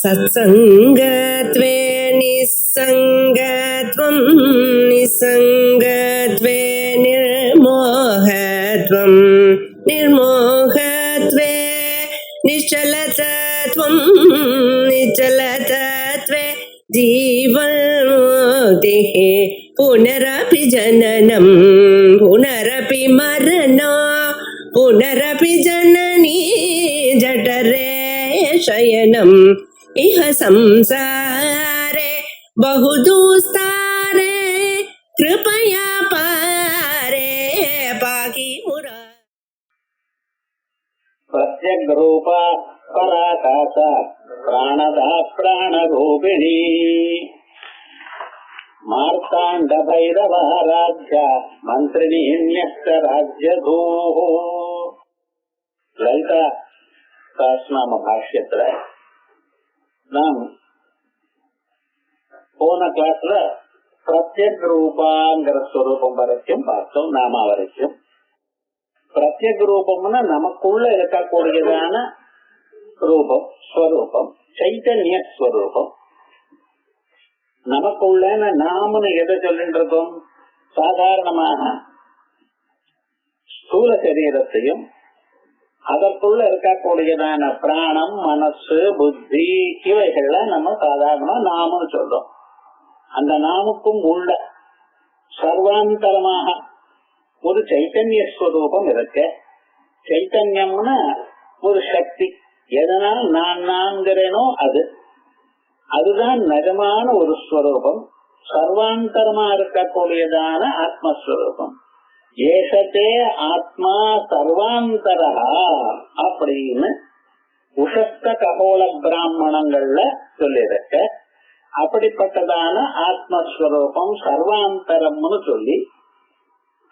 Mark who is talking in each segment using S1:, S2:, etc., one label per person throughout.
S1: सत्संगत्वे निस्संगत्वं निस्संगत्वे निर्मोहत्वं निर्मोहत्वे निश्चलतत्वं निश्चलतत्वे जीवन्मुक्तिः पुनरपि जननं पुनरपि मरणं पुनरपि जननी जठरे शयनम् इह संसारे बहुदुस्तारे कृपया पारे पाहि मुरा
S2: प्रत्यग रूपा पराकाश प्राणदा प्राणरूपिणी मार्तांड भैरवाराध्य मंत्रिणी न्यस्त राज्यधूः ललिता सहस्रनाम भाष्यத்துல நாம் போன கிளாஸ்ல பிரத்யக் ரூபாங்கிற ஸ்வரூபம் வரைக்கும் பார்த்தோம். நாம வரைக்கும் பிரத்யக் ரூபம்னா நமக்குள்ள இருக்கக்கூடியதான ரூபம், ஸ்வரூபம், சைத்தன்ய ஸ்வரூபம். நமக்குள்ள நாமன்னு எதை சொல்லிட்டு இருக்கோம்? சாதாரணமாக ஸ்தூல சரீரத்தையும் அதற்குள்ள இருக்கக்கூடியதான பிராணம், மனசு, புத்தி இவைகள்ல நம்ம சாதாரணமா நாமன்னு சொல்றோம். அந்த நாமுக்கும் உள்ள சர்வாந்தரமாக ஒரு சைத்தன்ய ஸ்வரூபம் இருக்கு. சைத்தன்யம்னா ஒரு சக்தி. எதனால் நான் நான்கிறேனோ அதுதான் நிஜமான ஒரு ஸ்வரூபம். சர்வாந்தரமா இருக்கக்கூடியதான ஆத்மஸ்வரூபம். ஏசத்தே ஆத்மா சர்வாந்தரா அப்படின்னு உஷஸ்த ககோள பிராமணங்கள்ல சொல்லிருக்க. அப்படிப்பட்டதான ஆத்மஸ்வரூபம் சர்வாந்தரம்னு சொல்லி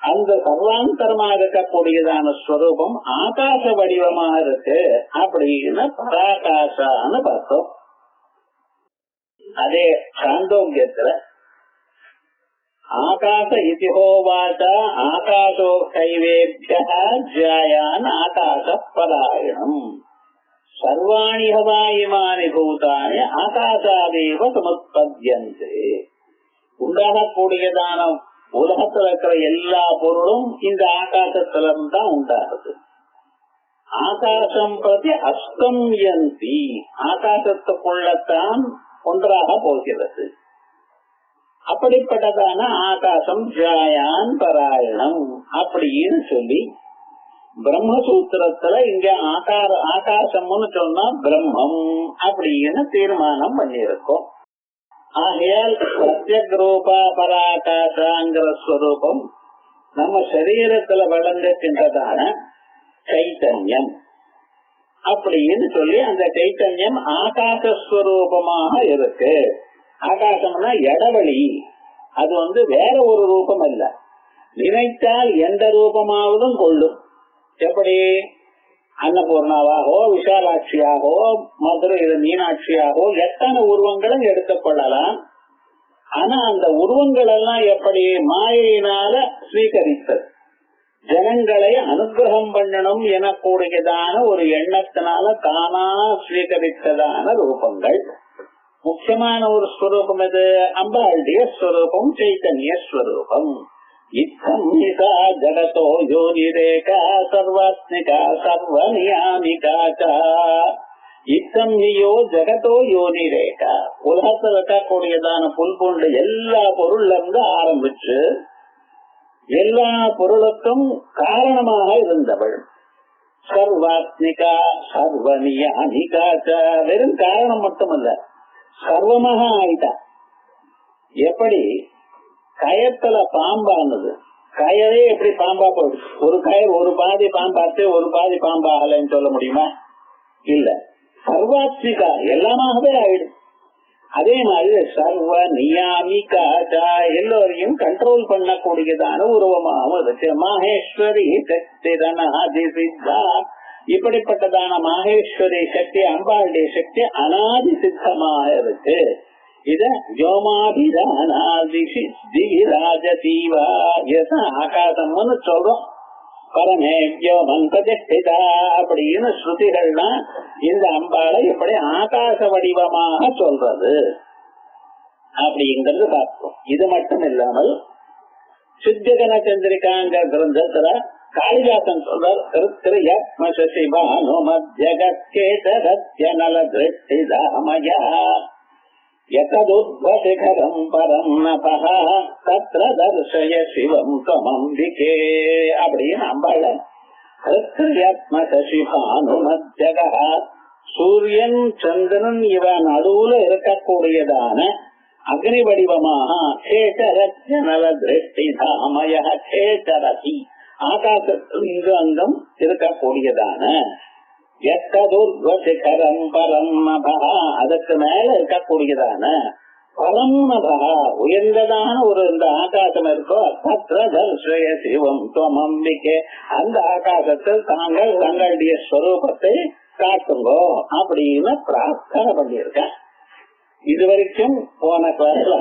S2: அந்த சர்வாந்தரமா இருக்கக்கூடியதான ஸ்வரூபம் ஆகாச வடிவமாக இருக்கு அப்படின்னு பராகாசான்னு பார்த்தோம். அதே சாந்தோக்கியத்துல ஆகாச இதிஹோவாச்ச ஆகாசோ கைவேப்யः ஜாயான் ஆகாச பராயணம் சர்வாணி ஹவா இமானி பூதானி ஆகாசாதேவ சமுத்பத்யந்தே. உண்டாகக்கூடியதான உலகத்துல இருக்கிற எல்லா பொருளும் இந்த ஆகாசத்திலிருந்து தான் உண்டாகுது. ஆகாசம் பிரதி அஸ்தம்யந்தி, ஆகாசத்துக்குள்ளத்தான் ஒன்றாக போகிறது. அப்படிப்பட்டதான ஆகாசம் ஜாயான் பராயணம் அப்படின்னு சொல்லி பிரம்மசூத்திரத்துல இங்க ஆகாசம்னு சொன்னா பிரம்மம் அப்படின்னு தீர்மானம் பண்ணியிருக்கோம். ஆகையால் பிரத்யக் ரூபா பராகாசாங்கிற ஸ்வரூபம் நம்ம சரீரத்துல வளர்ந்துகின்றதான சைத்தன்யம் அப்படின்னு சொல்லி அந்த சைத்தன்யம் ஆகாசஸ்வரூபமாக இருக்கு. ஆகாசம்னா இடவெளி, அது வேற ஒரு ரூபம் அல்ல. நினைத்தால் எந்த ரூபமாவதும் கொள்ளும். எப்படி அன்னபூர்ணாவாகவோ விஷாலாட்சியாகவோ மதுரையில மீனாட்சியாகவோ எத்தனை உருவங்களும் எடுத்துக் கொள்ளலாம். ஆனா அந்த உருவங்கள் எல்லாம் எப்படி மாயினால ஸ்வீகரித்தது, ஜனங்களை அனுகிரகம் பண்ணணும் எனக்கூடியதான ஒரு எண்ணத்தினால தானா ஸ்வீகரித்ததான ரூபங்கள். முக்கியமான ஒரு ஸ்வரூபம் எது? அம்பாளுடைய ஸ்வரூபம் சைத்தன்ய ஸ்வரூபம். இத்தம் நிகா ஜகதோ யோனிரேகா சர்வாத்மிகா சர்வநியாமிகா இத்தம் நியோ ஜகதோ யோனிரேகா. உலகத்தில் இருக்கக்கூடியதான புல்பூண்டு எல்லா பொருள்ல இருந்து ஆரம்பிச்சு எல்லா பொருளுக்கும் காரணமாக இருந்தவள். சர்வாத்மிகா சர்வநியாமிகா. வெறும் காரணம் மட்டுமல்ல, சர்வமாக ஆயிட்டா. எப்படி கயத்துல பாம்பானது, கயலே எப்படி பாம்பா போடுது? ஒரு கயல் ஒரு பாதி பாம்பாச்சு ஒரு பாதி பாம்பாகலன்னு சொல்ல முடியுமா? இல்ல. சர்வாத்மிகா எல்லாமாகவே ஆயிடும். அதே மாதிரி சர்வ நியாமிகா, எல்லோரையும் கண்ட்ரோல் பண்ணக்கூடியதான உருவமாகவும் இருக்கு. மாஹேஸ்வரி சக்தி தனாதி சித்தா. இப்படிப்பட்டதான மாஹேஸ்வரி சக்தி, அம்பாளுடைய சக்தி அனாதி சித்தமாக இருக்கு. இத யோமாபிராஜதீவா ஆகாசம்னு சொல்றோம். பரமேவ்யோ மந்திரதிஷ்டிதா அப்படின்னு ஸ்ருதிகள்லாம் இந்த அம்பாளை எப்படி ஆகாச வடிவமாக சொல்றது அப்படிங்கிறது பார்த்தோம். இது மட்டும் இல்லாமல் சித்தகன சந்திரிகாங்க கிரந்தத்துல காளிதாசன் சொல்றார், யததுத்வசிகரம் பரம் நபஹ தத்ர தர்சய சிவம் தமம்பிகே அப்படின்னு அம்பாள சிவானுமத்யக சூரியன் சந்திரன் இவ நடுவுல இருக்கக்கூடியதான அக்னி வடிவமாக சேஷரத்யநல திருஷ்டிதாமய சேஷரசி ஆகாசத்தில் இங்கு அங்கம் இருக்கக்கூடியதான யததுத்வசிகரம் பரம் நபஹ அதற்கு மேல இருக்கக்கூடியதான பரம் நபஹ உயர்ந்ததான ஒரு இந்த ஆகாசம் இருக்கோ தத்ர தர்சய சிவம் துவமம்பிகே அந்த ஆகாசத்தில் தாங்கள் தங்களுடைய ஸ்வரூபத்தை காட்டுங்கோ அப்படின்னு பிரார்த்தனை பண்ணியிருக்கேன். இதுவரைக்கும் போன கிளாஸ்ல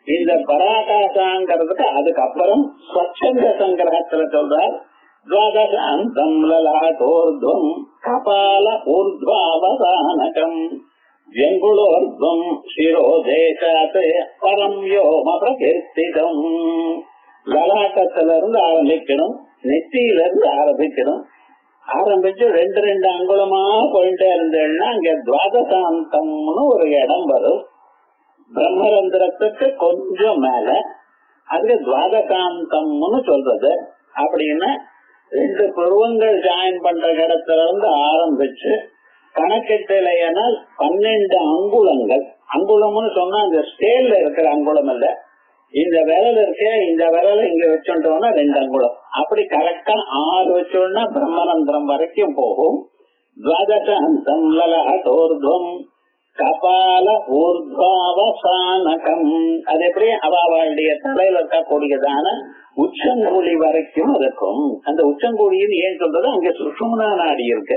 S2: இந்த பராகாசாங்கிறதுக்கு அதுக்கப்புறம் ஸ்வச்சந்த சங்கிரகத்துல சொல்றார், துவாதசாந்தம் லலாட்டோர்த்வம் கபால ஊர்த்வாவசானகம் ஜங்குளோர்த்வம் சிரோதேசாத் பரம் யோம பிரகீர்த்திதம். லலாட்டத்திலிருந்து ஆரம்பிக்கணும், நெத்தியிலிருந்து ஆரம்பிக்கணும். ஆரம்பிச்சு ரெண்டு ரெண்டு அங்குலமா போயிட்டே இருந்தேன்னா அங்க துவாதசாந்தம்னு ஒரு இடம் வரும். பிரம்மரந்திரத்துக்கு கொஞ்சம் மேல அதுக்கு துவாதசாந்தம்னு சொல்றது. அப்படின்னா ரெண்டு பருவங்கள் ஜாயின் பண்ற இடத்துல இருந்து ஆரம்பிச்சு கணக்கெட்டிலையானால் 12 அங்குலங்கள். அங்குலம்னு சொன்னா அந்த ஸ்கேல்ல இருக்கிற அங்குலம் இல்ல, இந்த விரல் இருக்க இந்த விரல இங்க வச்சுட்டோம்னா 2 அங்குலம். அப்படி கரெக்டா 6 வச்சோம்னா பிரம்மரந்திரம் வரைக்கும் போகும். துவாதசாந்தம் லலாட்டோர்த்வம் கபால ஊர்த்வாவசானகம் அது எப்படி அவளுடைய தலையில இருக்கக்கூடியதான உச்சங்குழி வரைக்கும் இருக்கும். அந்த உச்சங்குழின்னு ஏன் சொல்றது, அங்க சுஷும்னா நாடி இருக்கு.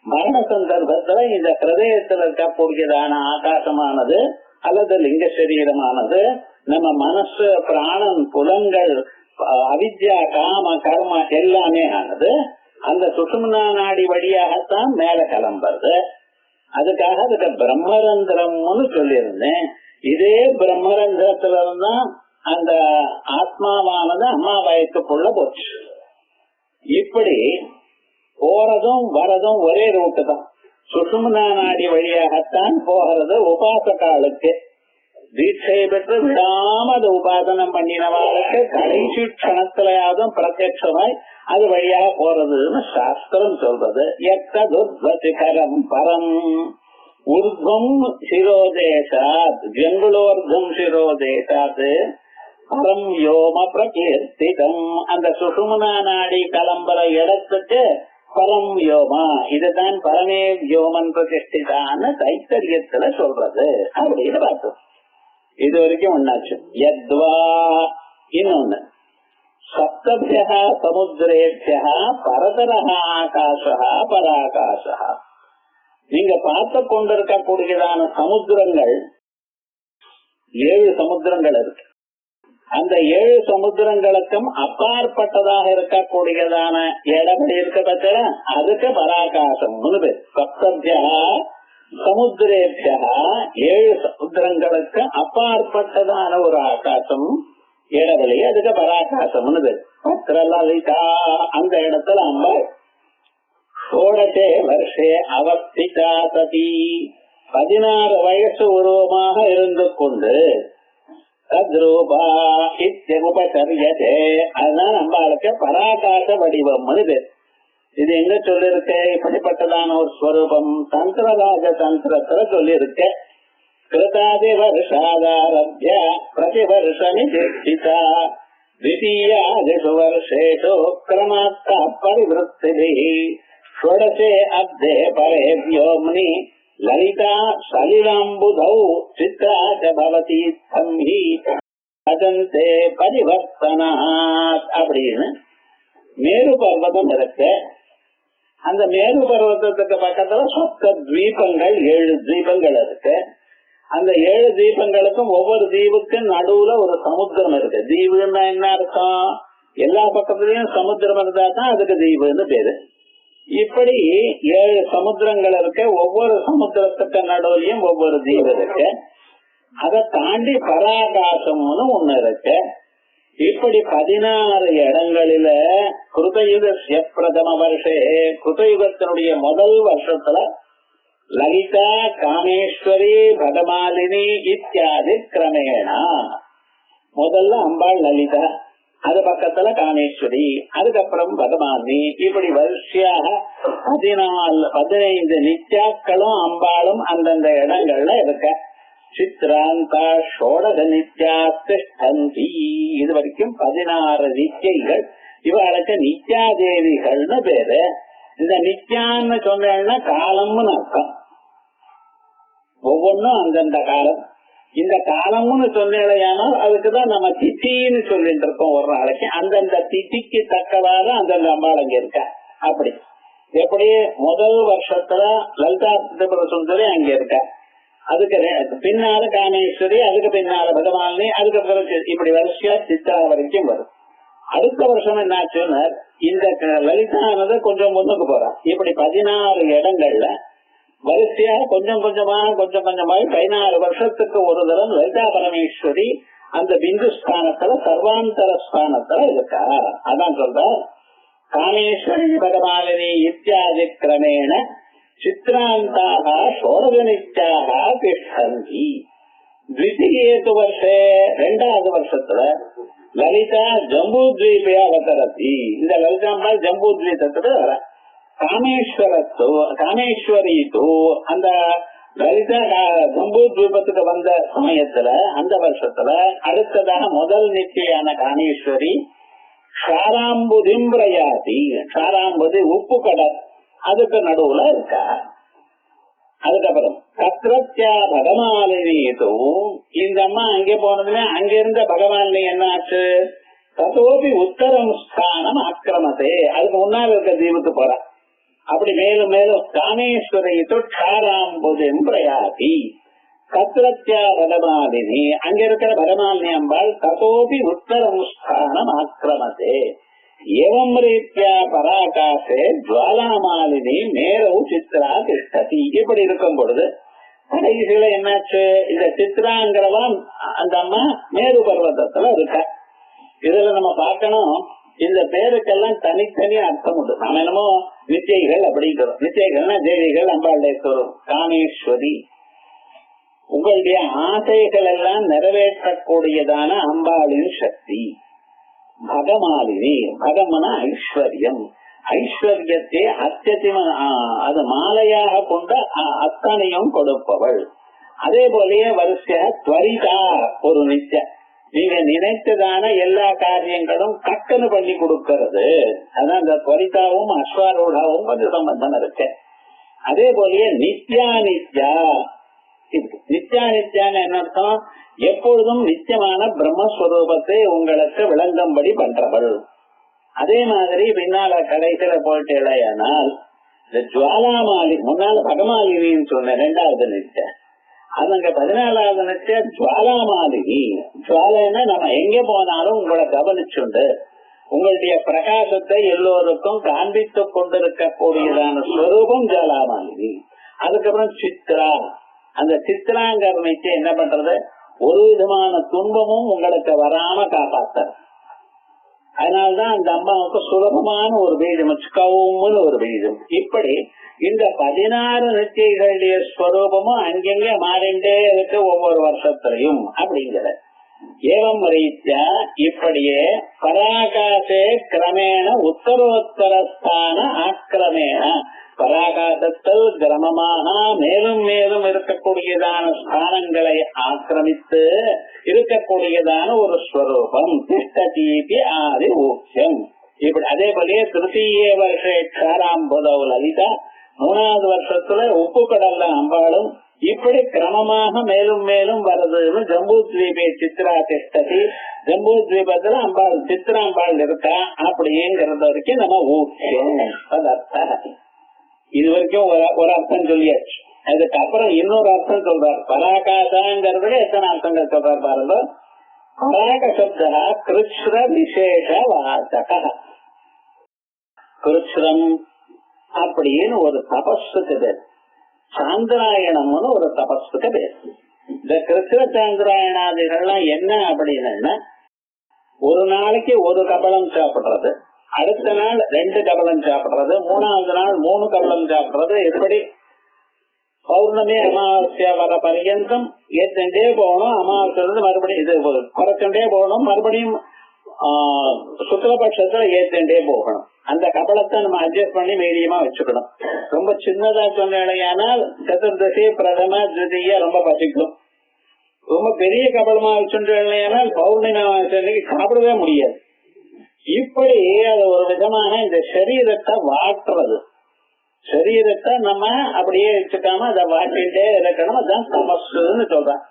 S2: மரண சந்தர்ப்பத்துல இந்த ஹிருதயத்தில் இருக்கக்கூடியதான ஆகாசமானது அல்லது லிங்க சரீரமானது நம்ம மனசு பிராணன் புலன்கள் அவித்யா காம கர்ம எல்லாமே ஆனது அந்த சுஷும்னா நாடி வழியாகத்தான் மேல கிளம்புறது. அதுக்காக அதுக்கு பிரம்மரந்திரம்னு சொல்லியிருந்தேன். இதே பிரம்மரந்திரத்துல இருந்தா அந்த ஆத்மாவானது அம்மா வயத்துக்குள்ள போச்சு. இப்படி போறதும் வரதும் ஒரே ரூட்டு தான். சுஷும்னா நாடி வழியாகத்தான் போகிறது. உபாசகாலுக்கு தீட்சையை பெற்று விடாம அதை உபாசனம் பண்ணினவாளுக்கு கடைசி க்ஷணத்திலேயாவது பிரத்யட்சமாய் அது வழியாக போறதுன்னு சாஸ்திரம் சொல்றது. யததுத்வசிகரம் பரம் ஊர்த்வம் சிரோதேசாத் ஜங்குளோர்த்வம் சிரோதேசாத் பரம் யோம பிரகீர்த்திதம் அந்த சுஷும்னா நாடி கிளம்புற இடத்துக்கு பரம் யோமா இதுதான் பரமே யோமன் பிரதிஷ்டிதான தைத்தரியத்துல சொல்றது அப்படின்னு பார்த்தோம். இது வரைக்கும் ஒன்னாச்சு. யத்வா இன்னொன்னு சப்தபியா சமுத்திரேபியா பரதரஹ ஆகாசா பராகாசா. நீங்க பார்த்து கொண்டிருக்கக்கூடியதான சமுத்திரங்கள் 7 சமுத்திரங்கள் இருக்கு. அந்த 7 சமுத்திரங்களுக்கும் அப்பாற்பட்டதாக இருக்கக்கூடியதான இடம் இருக்க பட்ச அதுக்கு பராகாசம் பேர். சப்தபியா சமுத்திரேபியா 7 சமுத்திரங்களுக்கு அப்பாற்பட்டதான ஒரு ஆகாசம் இடவெளி அதுக்கு பராகாசம்னு பேர். பத்ரலலிதா அந்த இடத்துல அம்மா ஷோடசே வருஷே அவஸ்திதா சதி 16 வயசு உருவமாக இருந்து கொண்டு தத்ரூபா இத்யுபசரியதே அதுதான் அம்பாளுக்கு பராகாச வடிவம்னு பேர். இது எங்க சொல்லிருக்க இப்படிப்பட்டதான ஒரு ஸ்வரூபம் தந்திரராஜ தந்திரத்துல சொல்லிருக்க. கிருதாதி வருஷாதாரப்ய பிரதிவர்ஷனி தீட்சிதா द्वितीयादिषु वर्षेषु क्रमात्ता परिवृत्तिभिः षोडशे अब्धे परे व्योम्नि ललिता सलिलाम्बुधौ चित्रा च भवति स्तम्भि भजन्ते परिवर्तनात् அப்படின்னு மேரு பர்வதம் இருக்கு. அந்த மேரு பர்வதத்துக்கு பக்கத்துல சப்த தீபங்கள் 7 தீபங்கள் இருக்கு. அந்த 7 தீபங்களுக்கும் ஒவ்வொரு தீவுக்கும் நடுவுல ஒரு சமுத்திரம் இருக்கு. தீவுன்னா என்ன அர்த்தம்? எல்லா பக்கத்துலயும் சமுத்திரம் இருந்தா தான் அதுக்கு தீவுன்னு பேரு. இப்படி 7 சமுத்திரங்கள் இருக்கு. ஒவ்வொரு சமுத்திரத்துக்கு நடுவுலயும் ஒவ்வொரு தீவு இருக்கு. அதை தாண்டி பராகாசம்னு ஒண்ணு இருக்கு. இப்படி 16 இடங்களில கிருதயுக பிரதம வருஷே, கிருதயுகத்தினுடைய முதல் வருஷத்துல லலிதா, காமேஸ்வரி, பகமாலினி இத்தியாதி கிரமேணா முதல்ல அம்பாள் லலிதா, அது பக்கத்துல காமேஸ்வரி, அதுக்கப்புறம் பகமாலினி, இப்படி வரிசையாக 15 நித்யாக்களும் அம்பாளும் அந்தந்த இடங்கள்ல இருக்க. சித்ராந்தா ஷோடக நித்யா திஷ்டந்தி, இது வரைக்கும் 16 நித்யைகள். இவளுக்கு நித்யாதேவிகள்னு பேரு. இந்த நித்யான்னு சொன்னா காலம்னு அர்த்தம். ஒவ்வொன்னும் அந்தந்த காலம். இந்த காலம்னு சொன்னாலும் அதுக்குதான் நம்ம தித்தின்னு சொல்லிட்டு இருக்கோம். ஒரு நாளைக்கு அந்தந்த திதிக்கு தக்கவாறு அந்தந்த அம்பாள் அங்க இருக்க. அப்படி எப்படி முதல் வருஷத்துல லலிதா திரிபுர சுந்தரி அங்க இருக்க, அதுக்கு பின்னால காமேஸ்வரி, அதுக்கு பின்னால பகவானி, அதுக்கு இப்படி வரிசையா சித்ரா வரைக்கும் வரும். அடுத்த வருஷம் என்னாச்சுன்னா இந்த லலிதானது கொஞ்சம் முன்னுக்கு போறா. இப்படி 16 இடங்கள்ல வரிசையா கொஞ்சம் கொஞ்சமாக 16 வருஷத்துக்கு ஒரு தரம் லலிதா பரமேஸ்வரி அந்த பிந்து ஸ்தானத்துல சர்வாந்தர ஸ்தானத்துல இருக்கா. அதான் சொல்ற காமேஸ்வரி பகமாலினி இத்தியாதி கிரமேண சித்ராந்தாக ஷோடகனித்யாக திஷ்டந்தி. த்விதீயேது வருஷே, 2வது வருஷத்துல லலிதா ஜம்பூத்வீபே அவதரதி. இந்த லலிதாம்பாள் ஜம்பூத்வீபத்துல வர. காமேஸ்வரி அந்த லலிதா ஜம்பூத்வீபத்துக்கு வந்த சமயத்துல அந்த வருஷத்துல அடுத்ததாக முதல் நித்தியான காமேஸ்வரி ஷாராம்புதிம் பிரயாதி. ஷாராம்புதி உப்பு கடல், அதுக்கு நடுவுல இருக்கா. அதுக்கப்புறம் கத்ரத்யா பகமாலினியும் இந்த அம்மா அங்கே போனதுமே அங்கிருந்த பகவான் என்னாச்சு, ததோபி உத்தரம் ஸ்தானம் ஆக்கிரமத்தே, அதுக்கு முன்னால் இருக்க தீவுக்கு போற. அப்படி மேலும் மேலும் காமேஸ்வரித்து க்ஷாராம்புதிம் பிரயாதி. கத்ரத்யா பகமாலினி, அங்க இருக்கிற பகமாலினி அம்பாள் ததோபி உத்தரம் ஸ்தானம் ஆக்கிரமத்தே. ஏவம் ரீத்யா பராகாசே ஜுவாலாமாலினி மேரவு சித்ரா திஷ்டதி. இப்படி இருக்கும் பொழுது கடைசியில என்னாச்சு, இந்த சித்ராங்கிறவன் அந்த அம்மா மேரு பர்வதத்துல இருக்க. இதுல நம்ம பார்க்கணும், இந்த பேருக்கெல்லாம் தனித்தனி அர்த்தம் உண்டு. நாம என்னமோ நிச்சயங்கள் அப்படிங்கிறோம். நிச்சயங்கள்னா தேவிகள் அம்பாளுடைய சொரும். காமேஸ்வரி உங்களுடைய ஆசைகள் எல்லாம் நிறைவேற்றக்கூடியதான அம்பாளின் சக்தி. பகமாலினி, பகமன ஐஸ்வர்யம், ஐஸ்வர்யத்தை அத்தியத்திம அது மாலையாக கொண்ட அத்தனையும் கொடுப்பவள். அதே போலயே வரிசையா துவரிதா ஒரு நித்திய, நீங்க நினைத்ததான எல்லா காரியங்களும் டக்குன்னு பண்ணி கொடுக்கிறது. அதான் இந்த துவரிதாவும் அஸ்வாரூடாவும் கொஞ்சம் சம்பந்தம் இருக்கு. அதே போலயே நித்யா நித்யா, நித்யா நித்யான்னு என்ன அர்த்தம், எப்பொழுதும் நித்தியமான பிரம்மஸ்வரூபத்தை உங்களுக்கு விளங்கும்படி பண்றவள். அதே மாதிரி பின்னால கடைசியில போயிட்டு இல்லையானால் இந்த ஜுவாலாமாலி, முன்னால பகமாலினின்னு சொன்ன 2வது நித்திய, அதுங்க 14வது நித்திய ஜுவாலாமாலினி. ஜுவாலைன்னா நம்ம எங்க போனாலும் உங்களை கவனிச்சுண்டு உங்களுடைய பிரகாசத்தை எல்லோருக்கும் காண்பித்துக் கொண்டிருக்கக்கூடியதான ஸ்வரூபம் ஜுவாலாமாலினி. அதுக்கப்புறம் சித்ரா, அந்த சித்ராங்கிற நித்தியம் என்ன பண்றது, ஒரு விதமான துன்பமும் உங்களுக்கு வராம காப்பாத்த. அதனால்தான் அந்த அம்மாவுக்கு சுலபமான ஒரு பீஜம், கவும்னு ஒரு பீஜம். இப்படி இந்த 16 நித்தியங்களுடைய ஸ்வரூபமும் அங்கெங்க மாறிண்டே இருக்கு ஒவ்வொரு வருஷத்திலையும் அப்படிங்கிற. ஏவம் ரீத்யா இப்படியே பராகாசே கிரமேண உத்தரோத்தரஸ்தான ஆக்கிரமேண, பராகாசத்தில் கிரமமாக மேலும் மேலும் இருக்கக்கூடியதான ஸ்தானங்களை ஆக்கிரமித்து இருக்கக்கூடியதான ஒரு ஸ்வரூபம் திஷ்டதீதி ஆதி ஊக்கியம். இப்படி அதே போலயே திருத்தீய வருஷே க்ஷாராம்புதவ் லலிதா, 3வது வருஷத்துல உப்பு கடல்ல அம்பாளும் இப்படி கிரமமாக மேலும் மேலும் வருதுன்னு ஜம்பூத்வீபே சித்ரா திஷ்டதி. ஜம்பூத்வீபத்துல அம்பாள் சித்ராம்பாள் இருக்கா அப்படிங்கிறது வரைக்கும் நம்ம ஊக்கியம். இது வரைக்கும் ஒரு அர்த்தம் சொல்லியாச்சு. அதுக்கப்புறம் இன்னொரு அர்த்தம் சொல்றார். பராகாசாங்கிறதுல எத்தனை அர்த்தங்கள் சொல்றார் பாருங்க. பராக சப்தா கிருஷ்ண விசேஷ வாசக. கிருஷ்ணம் அப்படின்னு ஒரு தபஸுக்கு பேர், சாந்திராயணம்னு ஒரு தபஸுக்கு பேர். இந்த கிருஷ்ண சாந்திராயணாதிகள்லாம் என்ன அப்படின்னு, ஒரு நாளைக்கு ஒரு கபலம் சாப்பிடுறது, அடுத்த நாள் 2 கபலம் சாப்பிடுறது, 3வது நாள் 3 கபலம் சாப்பிடுறது, எப்படி பௌர்ணமி அமாவாசை வர பர்யந்தம் ஏற்றே போகணும். அமாவாசை மறுபடியும் இது குறைச்சுட்டே போகணும், மறுபடியும் சுக்லபட்சத்துல ஏற்றே போகணும். அந்த கபலத்தை நம்ம அட்ஜஸ்ட் பண்ணி மீடியமா வச்சுக்கணும். ரொம்ப சின்னதா சொன்னால் சதுர்தசி பிரதம திருதியா ரொம்ப பசிக்கும். ரொம்ப பெரிய கபலமா வச்சுனால் பௌர்ணமி அமாவாசைக்கு சாப்பிடவே முடியாது. இப்படி அது ஒரு விதமான இந்த சரீரத்தை வாட்டுறது, சரீரத்தை நம்ம அப்படியே வச்சுக்காம அதை வாட்டிட்டே இருக்கணும். அதுதான் தபஸ்ன்னு சொல்றேன்.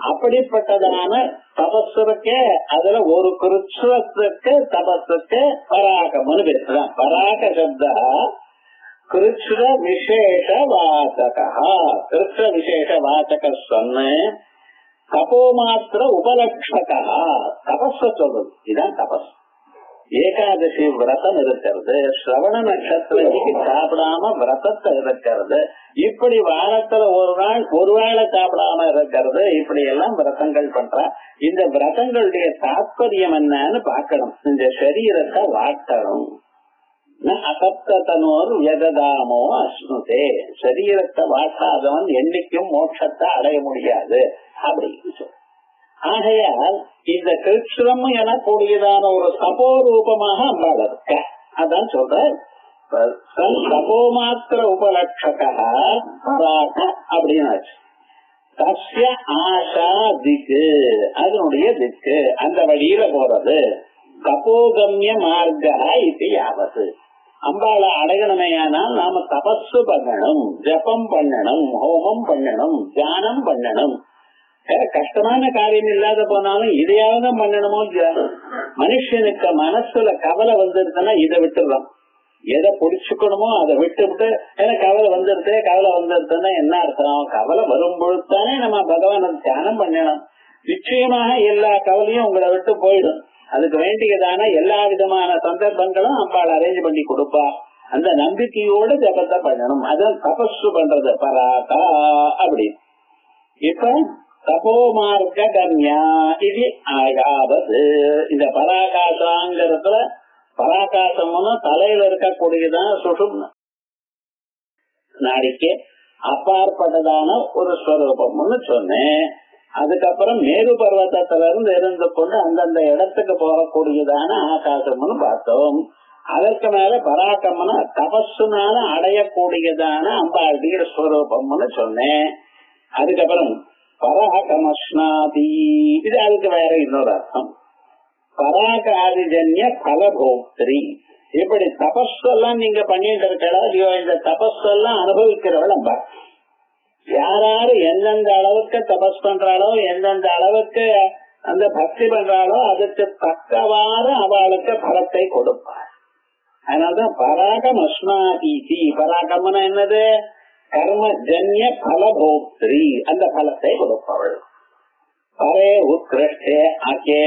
S2: அப்படிப்பட்டதான தபஸுக்கே அதுல ஒரு கிருஷ்ணத்துக்கு தபஸுக்கு பராகம்னு பேசுறான். பராக சப்தா கிருஷ்ண விசேஷ வாசகா. கிருஷ்ண விசேஷ வாசக சொன்ன தபோ மாத்திர உபலட்சகா. தபஸ சொல்றது, இதுதான் தபஸ். ஏகாதசி விரதம் இருக்கிறது, சிரவண நட்சத்திரத்துக்கு சாப்பிடாம விரதத்தை இருக்கிறது, இப்படி வாரத்துல ஒரு நாள் ஒருவேளை சாப்பிடாம இருக்கிறது, இப்படி எல்லாம் விரதங்கள் பண்ற. இந்த விரதங்களுடைய தாற்பயம் என்னன்னு பார்க்கணும். இந்த சரீரத்தை வாட்டணும். அசப்தனோர் எததாமோ அஸ்னுதே. சரீரத்தை வாட்டாதவன் என்னைக்கும் மோட்சத்தை அடைய முடியாது அப்படின்னு சொல்ற. ஆகையால் இந்த கிருஷ்ணம் எனக்கூடியதான ஒரு தபோ ரூபமாக அம்பாள் இருக்க. அதான் சொல்ற தபோ மாத்திர உபலட்சகா பராக அப்படின்னு. தஸ்ய ஆஷா திக்கு, அதனுடைய திக்கு, அந்த வழியில போறது. தபோகம்ய மார்க்கா இது யாவது. அம்பாளை அடையணுமையானால் நாம தபசு பண்ணணும், ஜபம் பண்ணணும், ஹோமம் பண்ணணும், தியானம் பண்ணணும். கஷ்டமான காரியம் இல்லாத போனாலும் இதையாவது பண்ணணுமோ. மனுஷனுக்கு மனசுல கவலை வந்துருதுன்னா இதை விட்டுறோம். எதை புடிச்சுக்கணுமோ அதை விட்டு விட்டு எனக்கு கவலை வந்துருது, கவலை வந்துருதுன்னா என்ன அர்த்தம்? கவலை வரும்பொழுதுதானே நம்ம பகவான தியானம் பண்ணணும். நிச்சயமாக எல்லா கவலையும் உங்களை விட்டு போயிடும். அதுக்கு வேண்டியதான எல்லா விதமான சந்தர்ப்பங்களும் அம்பாள் அரேஞ்ச் பண்ணி கொடுப்பா. அந்த நம்பிக்கையோட ஜபத்தை பண்ணணும். அதான் தபசு பண்றது பராகா அப்படி. இப்ப தபோ மார்க்க கம்யா இது ஆகாவது. இந்த பராகாசங்கிறதுல பராகாசம்னு தலையில இருக்கக்கூடியதான் சுஷும்னா நாடிக்கு அப்பாற்பட்டதான ஒரு ஸ்வரூபம்னு சொன்னேன். அதுக்கப்புறம் மேரு பர்வத்தத்துல இருந்து கொண்டு அந்தந்த இடத்துக்கு போகக்கூடியதான ஆகாசம்னு பார்த்தோம். அதற்கு மேல பராக்கம்னா தபஸுனால அடையக்கூடியதான அம்பாளுடைய ஸ்வரூபம்னு சொன்னேன். அதுக்கப்புறம் பராகமஸ்னாதி, இது அதுக்கு வேற இன்னொரு அர்த்தம். பராகாதிஜன்ய பலபோக்திரி. இப்படி தபஸெல்லாம் நீங்க பண்ணிட்டு இருக்கா இல்லையோ, இந்த தபஸெல்லாம் அனுபவிக்கிறவள் அம்பா. யாராரு எந்தெந்த அளவுக்கு தபஸ் பண்றாளோ, எந்தெந்த அளவுக்கு அந்த பக்தி பண்றாளோ அதுக்கு தக்கவாறு அவளுக்கு பலத்தை கொடுப்பாள். அதனால்தான் பராகமஸ்னாதி. பராகம்னா என்னது? கர்மஜன்ய பலபோக்திரி, அந்த பலத்தை கொடுப்பவள். பரே உத்கிருஷ்டே அகே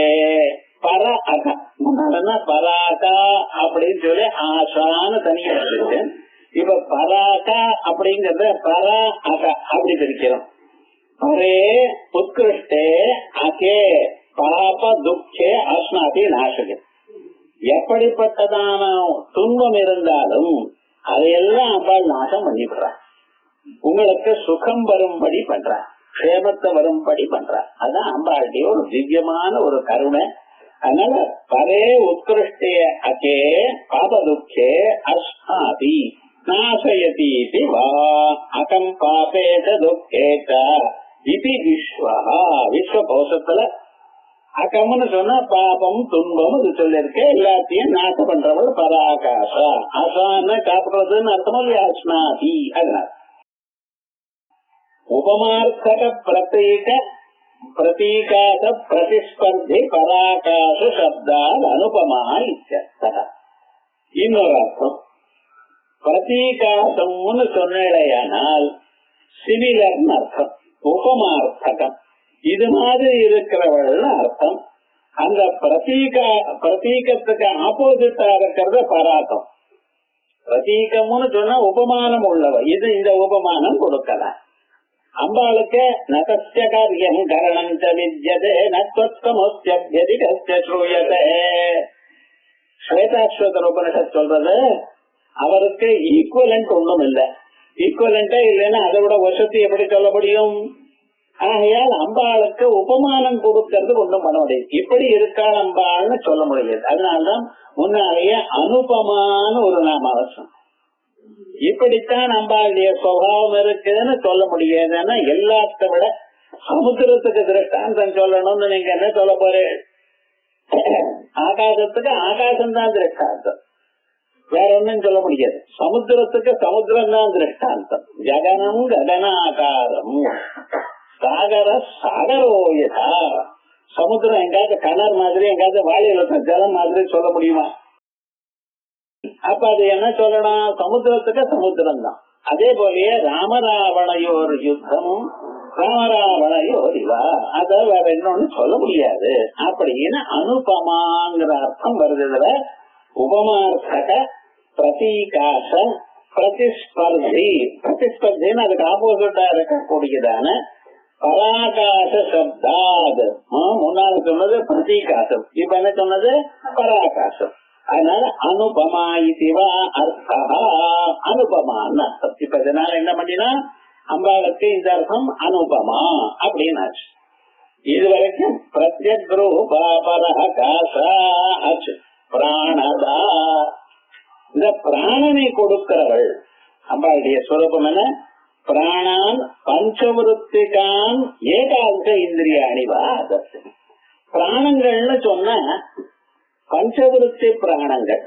S2: பர அக. முன்னால பராகா அப்படின்னு சொல்லி ஆசான்னு தனியா இருக்கு. இப்ப பராகா அப்படிங்கறத பர அக அப்படி பிரிக்கிறோம். பரே உத்கிருஷ்டே அகே பாப துக்கே அஸ்னாதி நாசகே. எப்படிப்பட்டதான துன்பம் இருந்தாலும் அதையெல்லாம் அம்பாள் நாசம் பண்ணிவிடுறார். உங்களுக்கு சுகம் வரும்படி பண்ற, க்ஷேமத்தை வரும்படி பண்ற. அதான் அம்பாளுடைய ஒரு திவ்யமான ஒரு கருணை. அதனால பரே உத்கிருஷ்டே அகே பாபதுக்கே அஸ்னாதி நாசயதி வா அகம் பாபேத துக்கேத இது விஸ்வா. விஸ்வ கோஷத்துல அகம்னு சொன்னா பாபம் துன்பம் இது சொல்லிருக்கேன். எல்லாத்தையும் நாசம் பண்றவள் பராகாசா. ஆசான்னு காப்புறதுன்னு அர்த்தமா இல்லையா? அஸ்னாதி. அதனால உபமார்த்தக பிரதீக பிரதீகாச பிரதிஸ்பர்தி பராகாசு சப்தால் அனுபமா இச்சர்த்தக. இன்னொரு அர்த்தம் பிரதீகாசம்னு சொன்னால் சிமிலர்னு அர்த்தம். உபமார்த்தகம் இது மாதிரி இருக்கிறவள் அர்த்தம். அந்த பிரதீகத்துக்கு ஆப்போசிட்டா இருக்கிறது பராக்கம். பிரதீகம்னு சொன்னா உபமானம் உள்ளவ, இது இந்த உபமானம் கொடுக்கலாம். அம்பாளுக்கு நகஸ்ய காரியம் கரணம் வித்யதே நத்வத்கமோஸ்யத்யதிகஸ்ய ஸ்வேதாஸ்வதர் உபனிஷத் சொல்றது அவருக்கு ஈக்குவலண்ட் ஒண்ணும் இல்லை. ஈக்குவலண்டா இல்லைன்னா அதை விட வசதி எப்படி சொல்ல முடியும்? ஆகையால் அம்பாளுக்கு உபமானம் கொடுக்கறது ஒண்ணும் பண்ண முடியாது. இப்படி இருக்காள் அம்பாள்னு சொல்ல முடியாது. அதனால்தான் முன்னாலேயே அனுபமான ஒரு நாமாவசம். இப்படித்தான் அம்பாளுடைய சுபாவம் இருக்குன்னு சொல்ல முடியாதுன்னா எல்லாத்த விட சமுத்திரத்துக்கு திருஷ்டாந்தம் சொல்லணும்னு நீங்க என்ன சொல்ல போறீங்க? ஆகாசத்துக்கு ஆகாசம் தான் திருஷ்டாந்தம், வேற ஒன்னும் சொல்ல முடியாது. சமுத்திரத்துக்கு சமுத்திரம் தான் திருஷ்டாந்தம். ஜகனம் ககனாகாரம் சாகர சாகரோயதா. சமுத்திரம் எங்காவது கிணறு மாதிரி எங்காவது வாளியில ஜலம் மாதிரி சொல்ல முடியுமா? அப்ப அது என்ன சொல்லணும்? சமுத்திரத்துக்கு சமுத்திரம் தான். அதே போலயே ராமராவணையோர் யுத்தமும் ராமராவணையோர் இவா, அத வேற இன்னொன்னு சொல்ல முடியாது அப்படின்னு அனுபமாங்கிற அர்த்தம் வருது. இதுல உபமார்த்தக பிரதீகாச பிரதிஸ்பர்தி, பிரதிஸ்பர்தின்னு அதுக்கு ஆப்போசிட்டா இருக்கக்கூடியதான பராகாச சப்தாத். முன்னால சொன்னது பிரதீகாசம், இப்ப என்ன சொன்னது? பராகாசம். அதனால அனுபமா இதுவா அர்த்தா, அனுபமான்னு அர்த்தம். இப்ப இதனால என்ன பண்ணினா அம்பாளுக்கு இந்த அர்த்தம் அனுபமா அப்படின்னு. இதுவரைக்கும் பிரத்யக்ரூபா பராகாசா அச்சு பிராணதா. இந்த பிராணனை கொடுக்கிறவள் அம்பாளுடைய ஸ்வரூபம் என்ன? பிராணான் பஞ்சவருத்திகான் ஏகாந்த இந்திரிய அணிவா. பிராணங்கள்னு சொன்ன பஞ்சவருத்தி பிராணங்கள்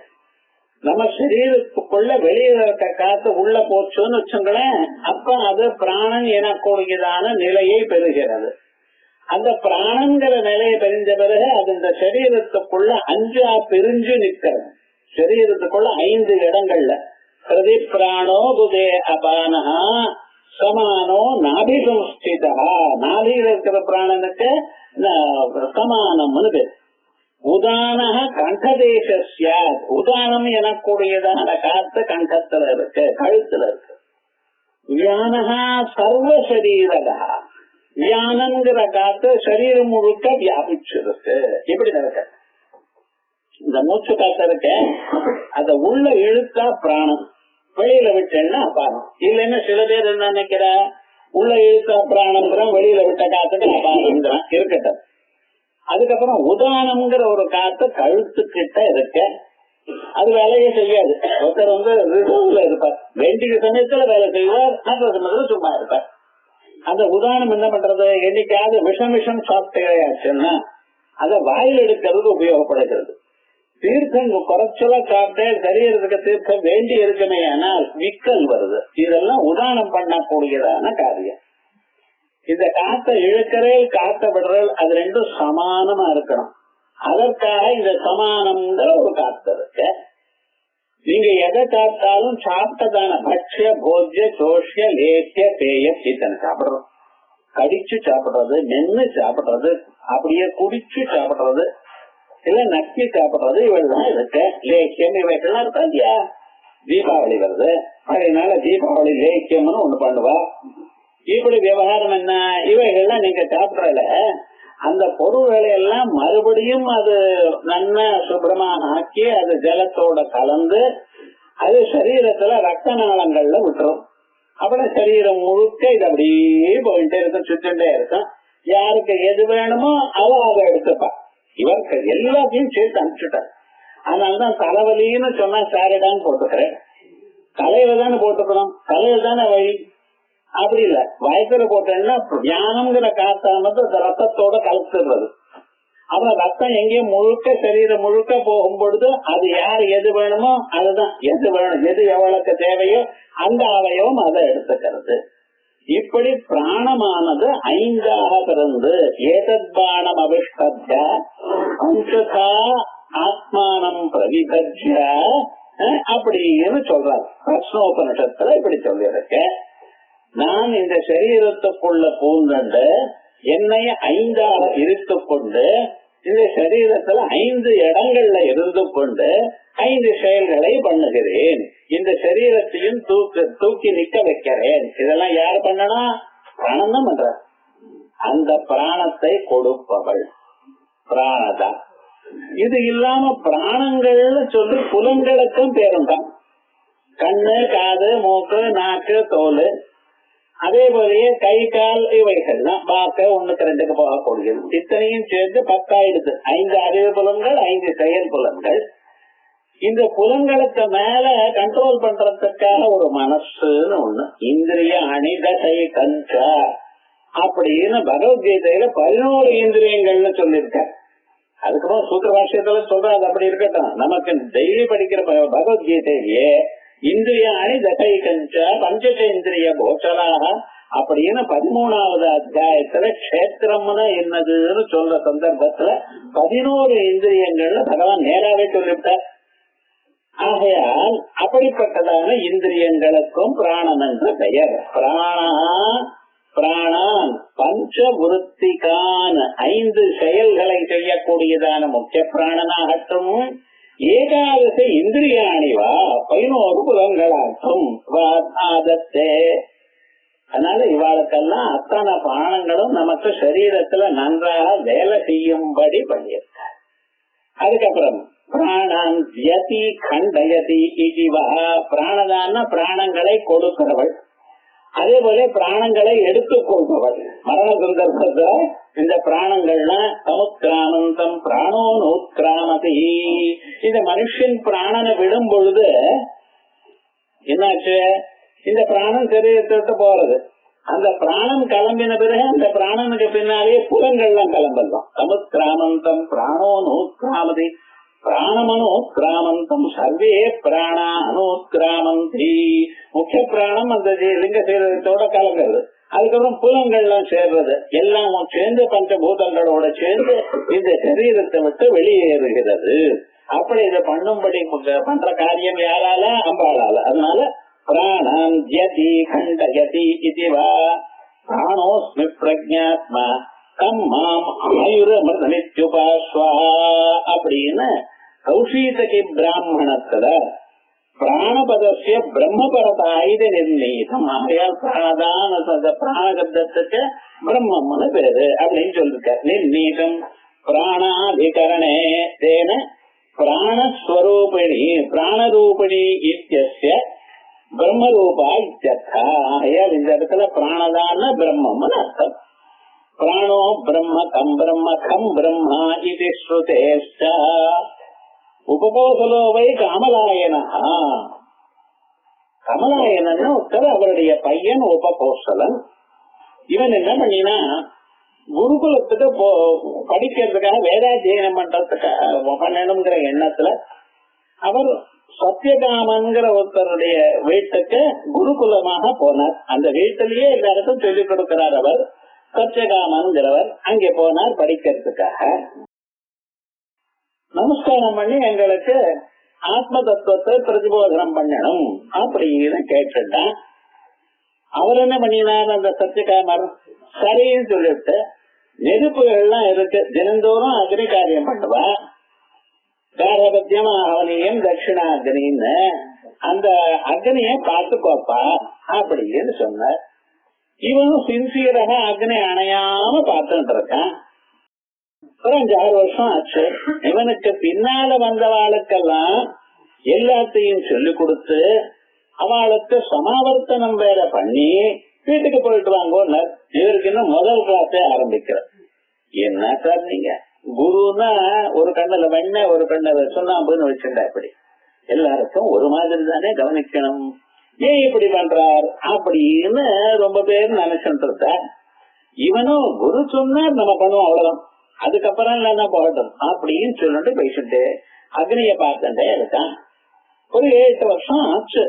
S2: நம்ம சரீரத்துக்குள்ள வெளியில இருக்க காத்து உள்ள போச்சுன்னு வச்சுங்களேன், அப்ப அது பிராணன் எனக்கூடியதான நிலையை பெறுகிறது. அந்த பிராணங்கிற நிலையை பெறிஞ்ச பிறகு அது இந்த சரீரத்துக்குள்ள 5 பிரிஞ்சு நிற்கிறது. சரீரத்துக்குள்ள 5 இடங்கள்ல பிரதி பிராணோ புதே அபானஹா சமானோ நாபிசம்ஸ்திதா. நாபியில் இருக்கிற பிராணனுக்கு சமானம்னு பேர். உதானக கண்டதேசஸ்ய, உதானம் எனக்கூடியதான காத்து கண்டத்துல இருக்கு, கழுத்துல இருக்கு. வியானகா சர்வ சரீரகா, வியானங்கிற காத்து சரீரம் முழுக்க வியாபிச்சிருக்கு. எப்படி நடக்க? இந்த மூச்சு காத்து இருக்க அத உள்ள இழுத்தா பிராணம், வெளியில விட்டேன்னா அபானம். இல்லைன்னா சில பேர் என்ன நினைக்கிற, உள்ள இழுத்தா பிராணம், வெளியில விட்ட காத்துக்கு அபானம் இருக்கட்டும். அதுக்கப்புறம் உதானம்ங்கிற ஒரு காத்து கழுத்துக்கிட்ட இருக்க, அது வேலையே செய்யாது. ஒருத்தர் ரிசர்வ்ல இருப்பார், வேண்டிய சமயத்துல வேலை செய்வார், மற்ற சமயத்துல சும்மா இருப்பார். அந்த உதானம் என்ன பண்றது? என்னைக்காவது விஷம் சாப்பிட்டேன்னா அதை வாயில் எடுக்கிறது உபயோகப்படுகிறது. தீர்த்தம் குறைச்சலா சாப்பிட்டே சரீரத்துக்கு தீர்த்தம் வேண்டி இருக்குமே, ஆனால் விக்கல் வருது. இதெல்லாம் உதானம் பண்ணக்கூடியதான காரியம். இந்த காத்த இழுக்கிறேன் காத்த விடுறல் அது ரெண்டும் சமானமா இருக்கணும். அதற்காக இந்த சமானம்ங்கிற ஒரு காத்து இருக்கு. நீங்க எதை சாப்பிட்டாலும் சாப்பிட்டதான பட்சிய போஜ்ய சோஷ்ய லேசிய பேயம் இத்தனை சாப்பிடுறோம். கடிச்சு சாப்பிடுறது, மென்னு சாப்பிடுறது, அப்படியே குடிச்சு சாப்பிடுறது, இல்ல நக்கி சாப்பிடுறது, இவெல்லாம் இருக்கு. லேக்கியம் இவைகள்லாம் இருக்கா இல்லையா? தீபாவளி வருது, அதனால தீபாவளி லேக்கியம்னு ஒண்ணு பண்ணுவா. இப்படி விவகாரம் என்ன? இவைகள்லாம் நீங்க சாப்பிடல, அந்த பொருள்களை எல்லாம் மறுபடியும் அது நன்மை சுப்ரமா ஆக்கி அது ஜலத்தோட கலந்து அது சரீரத்துல ரத்த நாளங்கள்ல விட்டுரும். அப்புறம் சரீரம் முழுக்க இது அப்படியே போயிட்டே இருக்கும், சுச்சுட்டே இருக்கும். யாருக்கு எது வேணுமோ அவ அதை எடுத்துப்பா. இவருக்கு எல்லாத்தையும் சேர்த்து அனுப்பிச்சுட்டார். அதனாலதான் தலைவலின்னு சொன்னா சாரிடான்னு போட்டுக்கிறேன். தலையில தானே போட்டுக்கணும், தலையில தானே வழி. அப்படி இல்ல, வயசுல போட்டேன்னா தியானம்ங்கிற காத்தானது ரத்தத்தோட கலந்துடுறது. அப்புறம் ரத்தம் எங்கேயும் முழுக்க சரீரம் முழுக்க போகும் பொழுது அது யார் எது வேணுமோ அதுதான், எது வேணும், எது எவ்வளவுக்கு தேவையோ அந்த அவயவம் அதை எடுத்துக்கிறது. இப்படி பிராணமானது 5ஆக பிறந்து ஏதத்பானம் அபிஷ்டத்ய அம்சதா ஆத்மானம் பிரவிபஜ்ய அப்படின்னு சொல்றாரு பிரஸ்னோபனிஷத்துல. இப்படி சொல்லியிருக்க, நான் இந்த சரீரத்துக்குள்ள பூந்தண்டு என்னை 5ஆக இருத்துக் கொண்டு இந்த சரீரத்துல 5 இடங்கள்ல இருந்து கொண்டு 5 செயல்களை பண்ணுகிறேன். இந்த சரீரத்தையும் தூக்கி நிக்க வைக்கிறேன். இதெல்லாம் யார் பண்ணணும்? பிராணம் தான் பண்ற. அந்த பிராணத்தை கொடுப்பவள் பிராணதா. இது இல்லாம பிராணங்கள்னு சொல்லி புலன்களுக்கும் பேருண்டாம். கண்ணு, காது, மூக்கு, நாக்கு, தோல், அதே போலயே கை, கால், இவைகள்லாம் வாக்க 1க்கு 2க்கு போகக்கூடியது. இத்தனையும் சேர்ந்து 10 ஆயிடுது. 5 அறிவு புலன்கள், 5 செயல் புலன்கள். இந்த புலன்களுக்கு மேல கண்ட்ரோல் பண்றதுக்காக ஒரு மனசுன்னு ஒண்ணு, இந்திரிய அணிதசை கஞ்சா அப்படின்னு பகவத்கீதையில 11 இந்திரியங்கள்னு சொல்லியிருக்க. அதுக்கப்புறம் சூத்திர பாஷ்யத்துல சொல்றாரு. அப்படி இருக்கட்டும், நமக்கு டெய்லி படிக்கிற பகவத்கீதையிலேயே இந்திரிய அணிதசை கஞ்சா பஞ்சேந்திரிய கோச்சலாக அப்படின்னு 13வது அத்தியாயத்துல கஷேத்திரம்னு என்னதுன்னு சொல்ற சந்தர்ப்பத்துல 11 இந்திரியங்கள்னு பகவான் நேராவே சொல்லிவிட்டார். ஆகையால் அப்படிப்பட்டதான இந்திரியங்களுக்கும் பிராணன் என்று பெயர். பிராணான் பஞ்சவிருத்திகான் 5 செயல்களை செய்யக்கூடியதான முக்கிய பிராணனாகட்டும், ஏகாதச இந்திரியாணிவா 11 புலன்களாகட்டும் ஆதத்தே. அதனால இவாளுக்கெல்லாம் அத்தனை பிராணங்களும் நமக்கு சரீரத்துல நன்றாக வேலை செய்யும்படி பண்ணியிருக்கார். அதுக்கப்புறம் பிராணான் யதி கண்டயதி இவா, பிராணதான பிராணங்களை கொடுக்கிறவள், அதே போல பிராணங்களை எடுத்துக்கொள்பவள். மரண சந்தர்ப்பத்துல இந்த பிராணங்கள்லாம் சமுத்கிராமந்தம் பிராணோ நூத்கிராமதி. இந்த மனுஷன் பிராணனை விடும் பொழுது என்னாச்சு? இந்த பிராணம் சரீரத்தை விட்டு போறது. அந்த பிராணம் கிளம்பின பிறகு அந்த பிராணனுக்கு பின்னாலே புலன்கள்லாம் கிளம்பலாம். சமுத்கிராமந்தம் பிராணோ நூத்கிராமதி பிராணமனோத்கிராமந்தம் சர்வே பிராணா அனோத்கிராமந்தி. முக்கிய பிராணம் அந்த லிங்க சரீரத்தோட கலங்கிறது. அதுக்கப்புறம் புலன்கள்லாம் சேர்றது. எல்லாம் சேர்ந்து பஞ்சபூதங்களோட சேர்ந்து இந்த சரீரத்தை விட்டு வெளியேறுகிறது. அப்படி இதை பண்ணும்படி பண்ற காரியம் யாரால? அம்பாளால. அதனால பிராணான் யதி கண்டயதி இதுவா பிராணோஸ்மி பிரஜாத்மா கம்மாம் ஆயுரமிருதமித்யுபாஸ்வா அப்படின்னு கௌஷீதகி பிராமணத்துல பிராணபதசிய பிரம்மபரதா இது நிர்ணயிதம். ஆகையால் பிராணதான பிராணசப்தத்துக்கு பிரம்மம்னு பேரு அப்படின்னு சொல்லிருக்க. நிர்ணீதம் பிராணாதிகரணே தேன பிராணஸ்வரூபிணி பிராணரூபிணி இத்தியஸ்ய பிரம்மரூபா இத்தியர்த்தா. ஆகையால் இந்த இடத்துல பிராணதான பிரம்மம்னு அர்த்தம். பிராணோ பிரம்ம கம் பிரம்ம கம் பிரம்மா இது ஸ்ருதேஷ்ட. உபகோசலோ வை கமலாயனா. கமலாயனன் ஒருத்தர், அவருடைய பையன் உபகோசலன். இவன் என்ன பண்ணினா குருகுலத்துக்கு படிக்கிறதுக்காக வேதாத்தியனம் பண்றதுக்காக பண்ணணுங்கிற எண்ணத்துல அவர் சத்தியகாமன்கிற ஒருத்தருடைய வீட்டுக்கு குருகுலமாக போனார். அந்த வீட்டிலேயே எல்லாருக்கும் சொல்லிக் கொடுக்கிறார் அவர். சத்தியகாமன்கிறவர் அங்கே போனார் படிக்கிறதுக்காக. நமஸ்காரம் பண்ணி எங்களுக்கு ஆத்ம தத்துவத்தை பிரதிபோதனம் பண்ணணும் அப்படின்னு கேட்டுட்டான். அவர் என்ன பண்ணினார்? அந்த சத்தியகாமர் சரின்னு சொல்லிட்டு நெருப்புகள்லாம் இருக்கு, தினந்தோறும் அக்னி காரியம் பண்ணுவா. காரபத்தியம் அவனியம் தட்சிணாக்னின்னு அந்த அக்னிய பார்த்துக்கோப்பா அப்படின்னு சொன்னார். இவனும் சின்சியராக அக்னி அணையாம பார்த்துட்டு இருக்கான். ஒரு 5-6 வருஷம் ஆச்சு. இவனுக்கு பின்னால வந்தவாளுக்கெல்லாம் எல்லாத்தையும் சொல்லி கொடுத்து அவளுக்கு சமாவர்த்தனம் வேற பண்ணி வீட்டுக்கு போயிட்டு வாங்க. இவருக்கு இன்னும் முதல் கிளாஸே ஆரம்பிக்கிற. என்ன சார் நீங்க குருன்னா ஒரு கண்ணுல வெண்ணெய் ஒரு கண்ணுல சுண்ணாம்புன்னு வச்சுட்டா இப்படி எல்லாருக்கும் ஒரு மாதிரி தானே கவனிக்கணும், ஏன் இப்படி பண்றார் அப்படின்னு ரொம்ப பேர் நினைச்சுட்டு இருக்க. இவனும் குரு சொன்னார் நம்ம பண்ணுவோம் அவ்வளவுதான், அதுக்கப்புறம் இல்லன்னா போகட்டும் அப்படின்னு சொல்லிட்டு பேசிட்டு அக்னிய பார்த்துட்டே இருக்கான். ஒரு 7 வருஷம் ஆச்சு.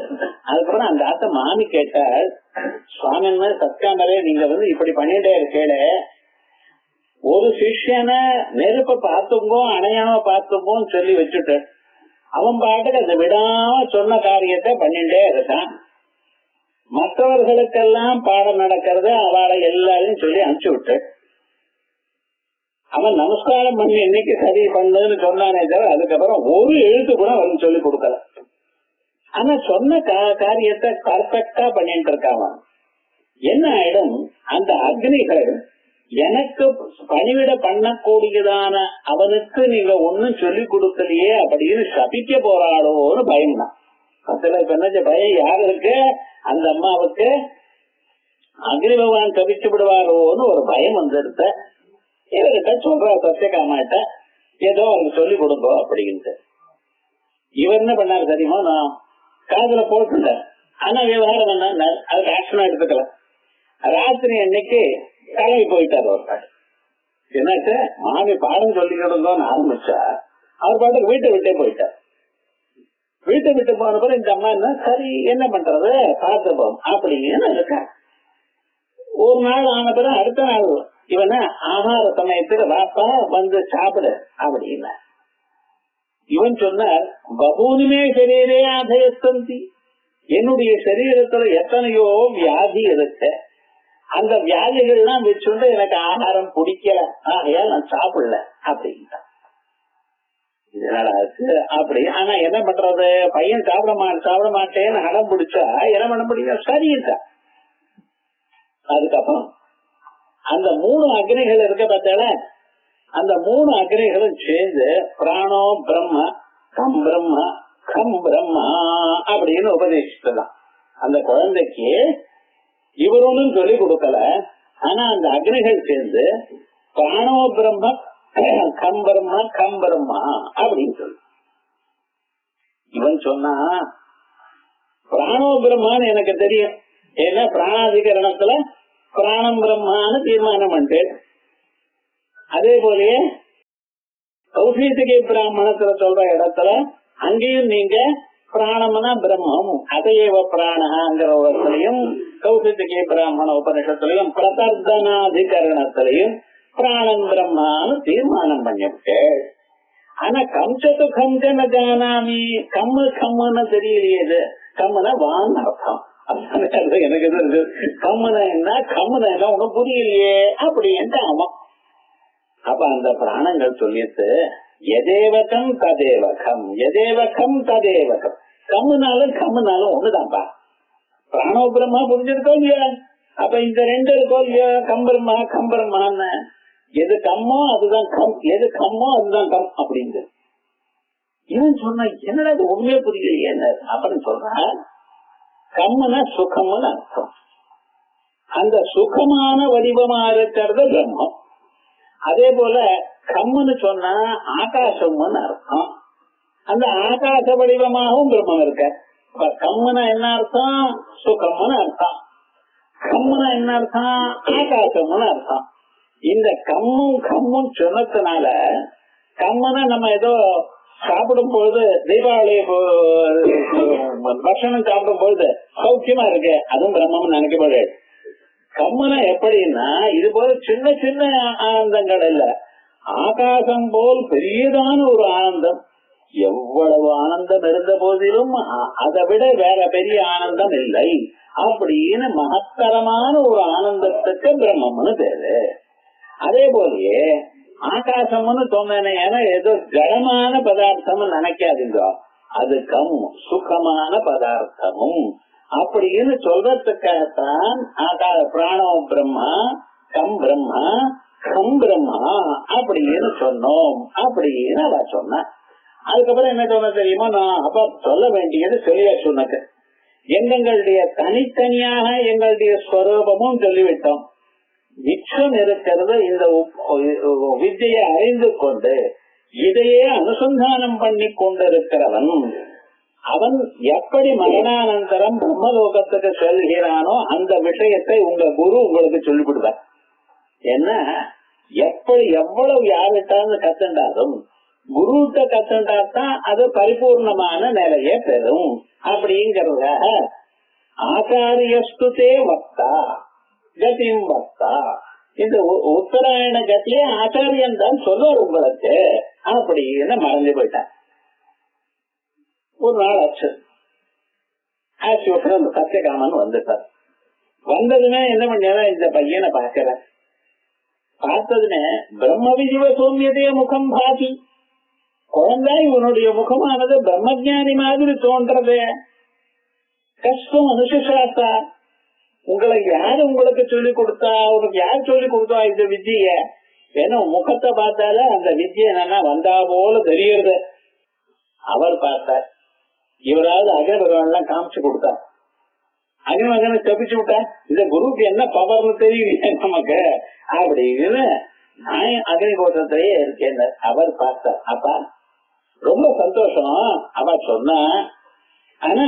S2: அதுக்கப்புறம் அந்த ஆத்த மாமி கேட்டாள், சுவாமி சத்காமரே நீங்க இப்படி பண்ணிட்டே இருக்கேள, ஒரு சிஷ்யனை நெருப்ப பார்த்துங்கோ அணையாம பார்த்துங்கோன்னு சொல்லி வச்சுட்டு அவன் பாட்டுக்கு அதை விடாம சொன்ன காரியத்தை பண்ணிட்டே இருக்கான். மற்றவர்களுக்கெல்லாம் பாடம் நடக்கிறது அவளை எல்லாரையும் சொல்லி அனுப்பிச்சு விட்டு அவன் நமஸ்காரம் பண்ணி இன்னைக்கு சரி பண்ணுன்னு சொன்னானே தவிர அதுக்கப்புறம் ஒரு எழுத்து கூட அவன் சொல்லி கொடுக்கல. ஆனா சொன்ன காரியத்தை பர்ஃபெக்டா பண்ணிட்டு இருக்கான். என்ன ஆயிடும், அந்த அக்னிகள் எனக்கு பணிவிட பண்ணக்கூடியதான அவனுக்கு நீங்க ஒன்னும் சொல்லி கொடுக்கலையே அப்படின்னு சபிக்க போறாளோன்னு பயம் தான். அதுல இப்ப என்ன பயம் யாரு இருக்கு, அந்த அம்மாவுக்கு அக்னி பகவான் சபிச்சு விடுவாரோன்னு ஒரு பயம் வந்துருத்த. இவர்கிட்ட சொல்ற சத்தியகாமாட்ட ஏதோ அவருக்கு சொல்லி கொடுங்க அப்படின்ட்டு. இவர் என்ன பண்ணாரு தெரியுமா, நான் காதுல போட்டுட்ட, ஆனா விவகாரம் என்ன அதுக்கு ஆக்ஷனா எடுத்துக்கல. ராத்திரி அன்னைக்கு கிளம்பி போயிட்டார் ஒரு பாட்டு. என்னாச்சு, மாமி பாடம் சொல்லிக்கிடுங்கன்னு ஆரம்பிச்சா அவர் பாட்டுக்கு வீட்டை விட்டே போயிட்டார். வீட்டை விட்டு போன பிறகு இந்த அம்மா என்ன சரி என்ன பண்றது பார்த்துப்போம் அப்படின்னு இருக்கா. ஒரு நாள் ஆன பிறகு அடுத்த நாள் இவன ஆகார சமயத்துக்கு வாப்பா வந்து சாப்பிடு அப்படின்னா இவன் சொன்னார், பகூனுமே சரீரே ஆதயஸ்தந்தி, என்னுடைய சரீரத்துல எத்தனையோ வியாதி இருக்கு, அந்த வியாதிகள்லாம் வச்சுட்டு எனக்கு ஆகாரம் பிடிக்கல, ஆகையால் நான் சாப்பிடல அப்படின்ட்டான். இதனால அப்படி. ஆனா என்ன பண்றது, பையன் சாப்பிட மாட்டேன்னு அடம் பிடிச்சா என்ன பண்ண முடியும், சரியிட்டா. அதுக்கப்புறம் அந்த 3 அக்னிகள் இருக்க பார்த்தால, அந்த 3 அக்னிகளும் சேர்ந்து பிராணோ பிரம்ம கம் பிரம்ம கம் பிரம்மா அப்படின்னு உபதேசிக்கலாம். அந்த குழந்தைக்கு இவர் ஒன்னும் சொல்லி கொடுக்கல, ஆனா அந்த அக்னிகள் சேர்ந்து பிராணோ பிரம்ம கம் பிரம்ம கம் பிரம்மா அப்படின்னு சொல்லு. இவன் சொன்னா பிராணோ பிரம்மான்னு எனக்கு தெரியும், ஏன்னா பிராணாதிகரணத்துல பிராணம் பிரம்மான்னு தீர்மானம் பண்ணிட்டு, அதே போலயே கௌசிக பிராமணத்துல சொல்ற இடத்துல அங்கேயும் நீங்க பிராணம்னா பிரம்மம் அதையவ பிராணங்கிற இடத்துலயும் கௌசிக பிராமண உபனிஷத்துலயும் பிரதர்தனாதிகரணத்திலையும் பிராணம் பிரம்மான்னு தீர்மானம் பண்ணிவிட்டு, ஆனா கம்சத்து கம்சன ஜானாமி, கம்முன்னு தெரியலையே, கம்முனா வான்னு அர்த்தம். எனக்கு கம்முனா என்ன கம்முனா என்ன ஒன்னும் புரியலையே அப்படின்ட்டு அவன். அப்ப அந்த பிராணங்கள் சொல்லிட்டு எதேவகம் ததேவகம் எதேவகம் ததேவகம், கம்முனாலும் ஒண்ணுதான்ப்பா. பிராணோ பிரம்மா புரிஞ்சிருக்கோ இல்லையா, அப்ப இந்த 2 இருக்கோ இல்லையா, கம்பரம்மா கம்பரம்மான்னு, எது கம்மோ அதுதான் கம், எது கம்மோ அதுதான் கம் அப்படின்னு. இவன் சொன்ன என்னடா அது உண்மையே புரியலையே அப்படின்னு சொல்றான். கம்முனா சுகம்னு அர்த்தம், அந்த சுகமான வடிவமா இருக்கிறது பிரம்மம். அதே போல கம்முன்னு சொன்னா ஆகாசம்னு அர்த்தம், அந்த ஆகாச வடிவமாகவும் பிரம்மம் இருக்க. கம்முனா என்ன அர்த்தம், சுகம்னு அர்த்தம். கம்முனா என்ன அர்த்தம், ஆகாசம்னு அர்த்தம். இந்த கம்மும் சொன்னதுனால, கம்முனா நம்ம ஏதோ சாப்பிடும் பொழுது தீபாவளி பட்சணம் சாப்பிடும் பொழுது சௌக்கியமா இருக்கு, அதுவும் பிரம்மம் நினைக்கப்படுது. கம்முனா எப்படின்னா இது போல சின்ன சின்ன ஆனந்தங்கள் இல்ல, ஆகாசம் போல் பெரியதான ஒரு ஆனந்தம். எவ்வளவு ஆனந்தம் இருந்த போதிலும் அதை விட வேற பெரிய ஆனந்தம் இல்லை அப்படின்னு மகத்தரமான ஒரு ஆனந்தத்துக்கு பிரம்மம்னு பேரு. அதே போலயே ஆகாசம்னு சொன்னேன், ஏன்னா ஏதோ ஜடமான பதார்த்தம் நினைக்காதீங்க, அது கம் சுகமான பதார்த்தமும் அப்படின்னு சொல்றதுக்காகத்தான் பிராணோ பிரம்மா கம் பிரம்மா கம் பிரம்மா அப்படின்னு சொன்னோம் அப்படின்னு அவ சொன்ன. அதுக்கப்புறம் என்ன சொன்ன தெரியுமா, நான் அப்ப சொல்ல வேண்டியது சொல்லியா சொன்னது, எங்களுடைய தனித்தனியாக எங்களுடைய ஸ்வரூபமும் சொல்லிவிட்டோம். மிச்சம் இருக்கிறது இந்த வித்தையை அறிந்து கொண்டு இதையே அனுசந்தானம் பண்ணி கொண்டிருக்கிறவன், அவன் எப்படி மரணானந்தரம் பிரம்மலோகத்துக்கு செல்கிறானோ அந்த விஷயத்தை உங்க குரு உங்களுக்கு சொல்லிவிடுவார். என்ன எப்படி எவ்வளவு யாருட்டான்னு கத்துண்டாலும் குருட்ட கத்துண்டாத்தான் அது பரிபூர்ணமான நிலையை பெறும் அப்படிங்கறதாக ஆச்சாரியஸ்துதே வக்தா கதிம் வக்தா, இந்த உத்தராயண கத்தியே ஆச்சாரியன் தான் சொல்வார் உங்களுக்கு அப்படின்னு மறந்து போயிட்டான். ஒரு நாள் ஆச்சு, அந்த சத்தியகாமன் வந்துட்டார். வந்ததுமே என்ன பண்ணா, இந்த பையனை பாக்குற பார்த்ததுன்னு பிரம்ம விஜிவ சோமியதே முகம் பாதி, குழந்தாய் உன்னுடைய முகமானது பிரம்மஜானி மாதிரி தோன்றது. கஷ்டம் அனுசாஸ்தா, உங்களுக்கு யாரு உங்களுக்கு சொல்லிக் கொடுத்தா, உனக்கு யார் சொல்லிக் கொடுத்தா இந்த வித்திய? ஏன்னா முகத்தை பார்த்தால அந்த வித்தியை என்னன்னா வந்தா போல தெரியுது. அவர் பார்த்தார், இவராவது அகபகவான் காமிச்சு கொடுத்தார். அகமகனை தப்பிச்சு விட்டா இந்த குருவுக்கு என்ன பவர்னு தெரியல நமக்கு அப்படின்னு நான் அக்னி கோஷத்திலேயே இருக்கேன். அவர் பார்த்தார். அப்பா ரொம்ப சந்தோஷம் அவ சொன்னா, ஆனா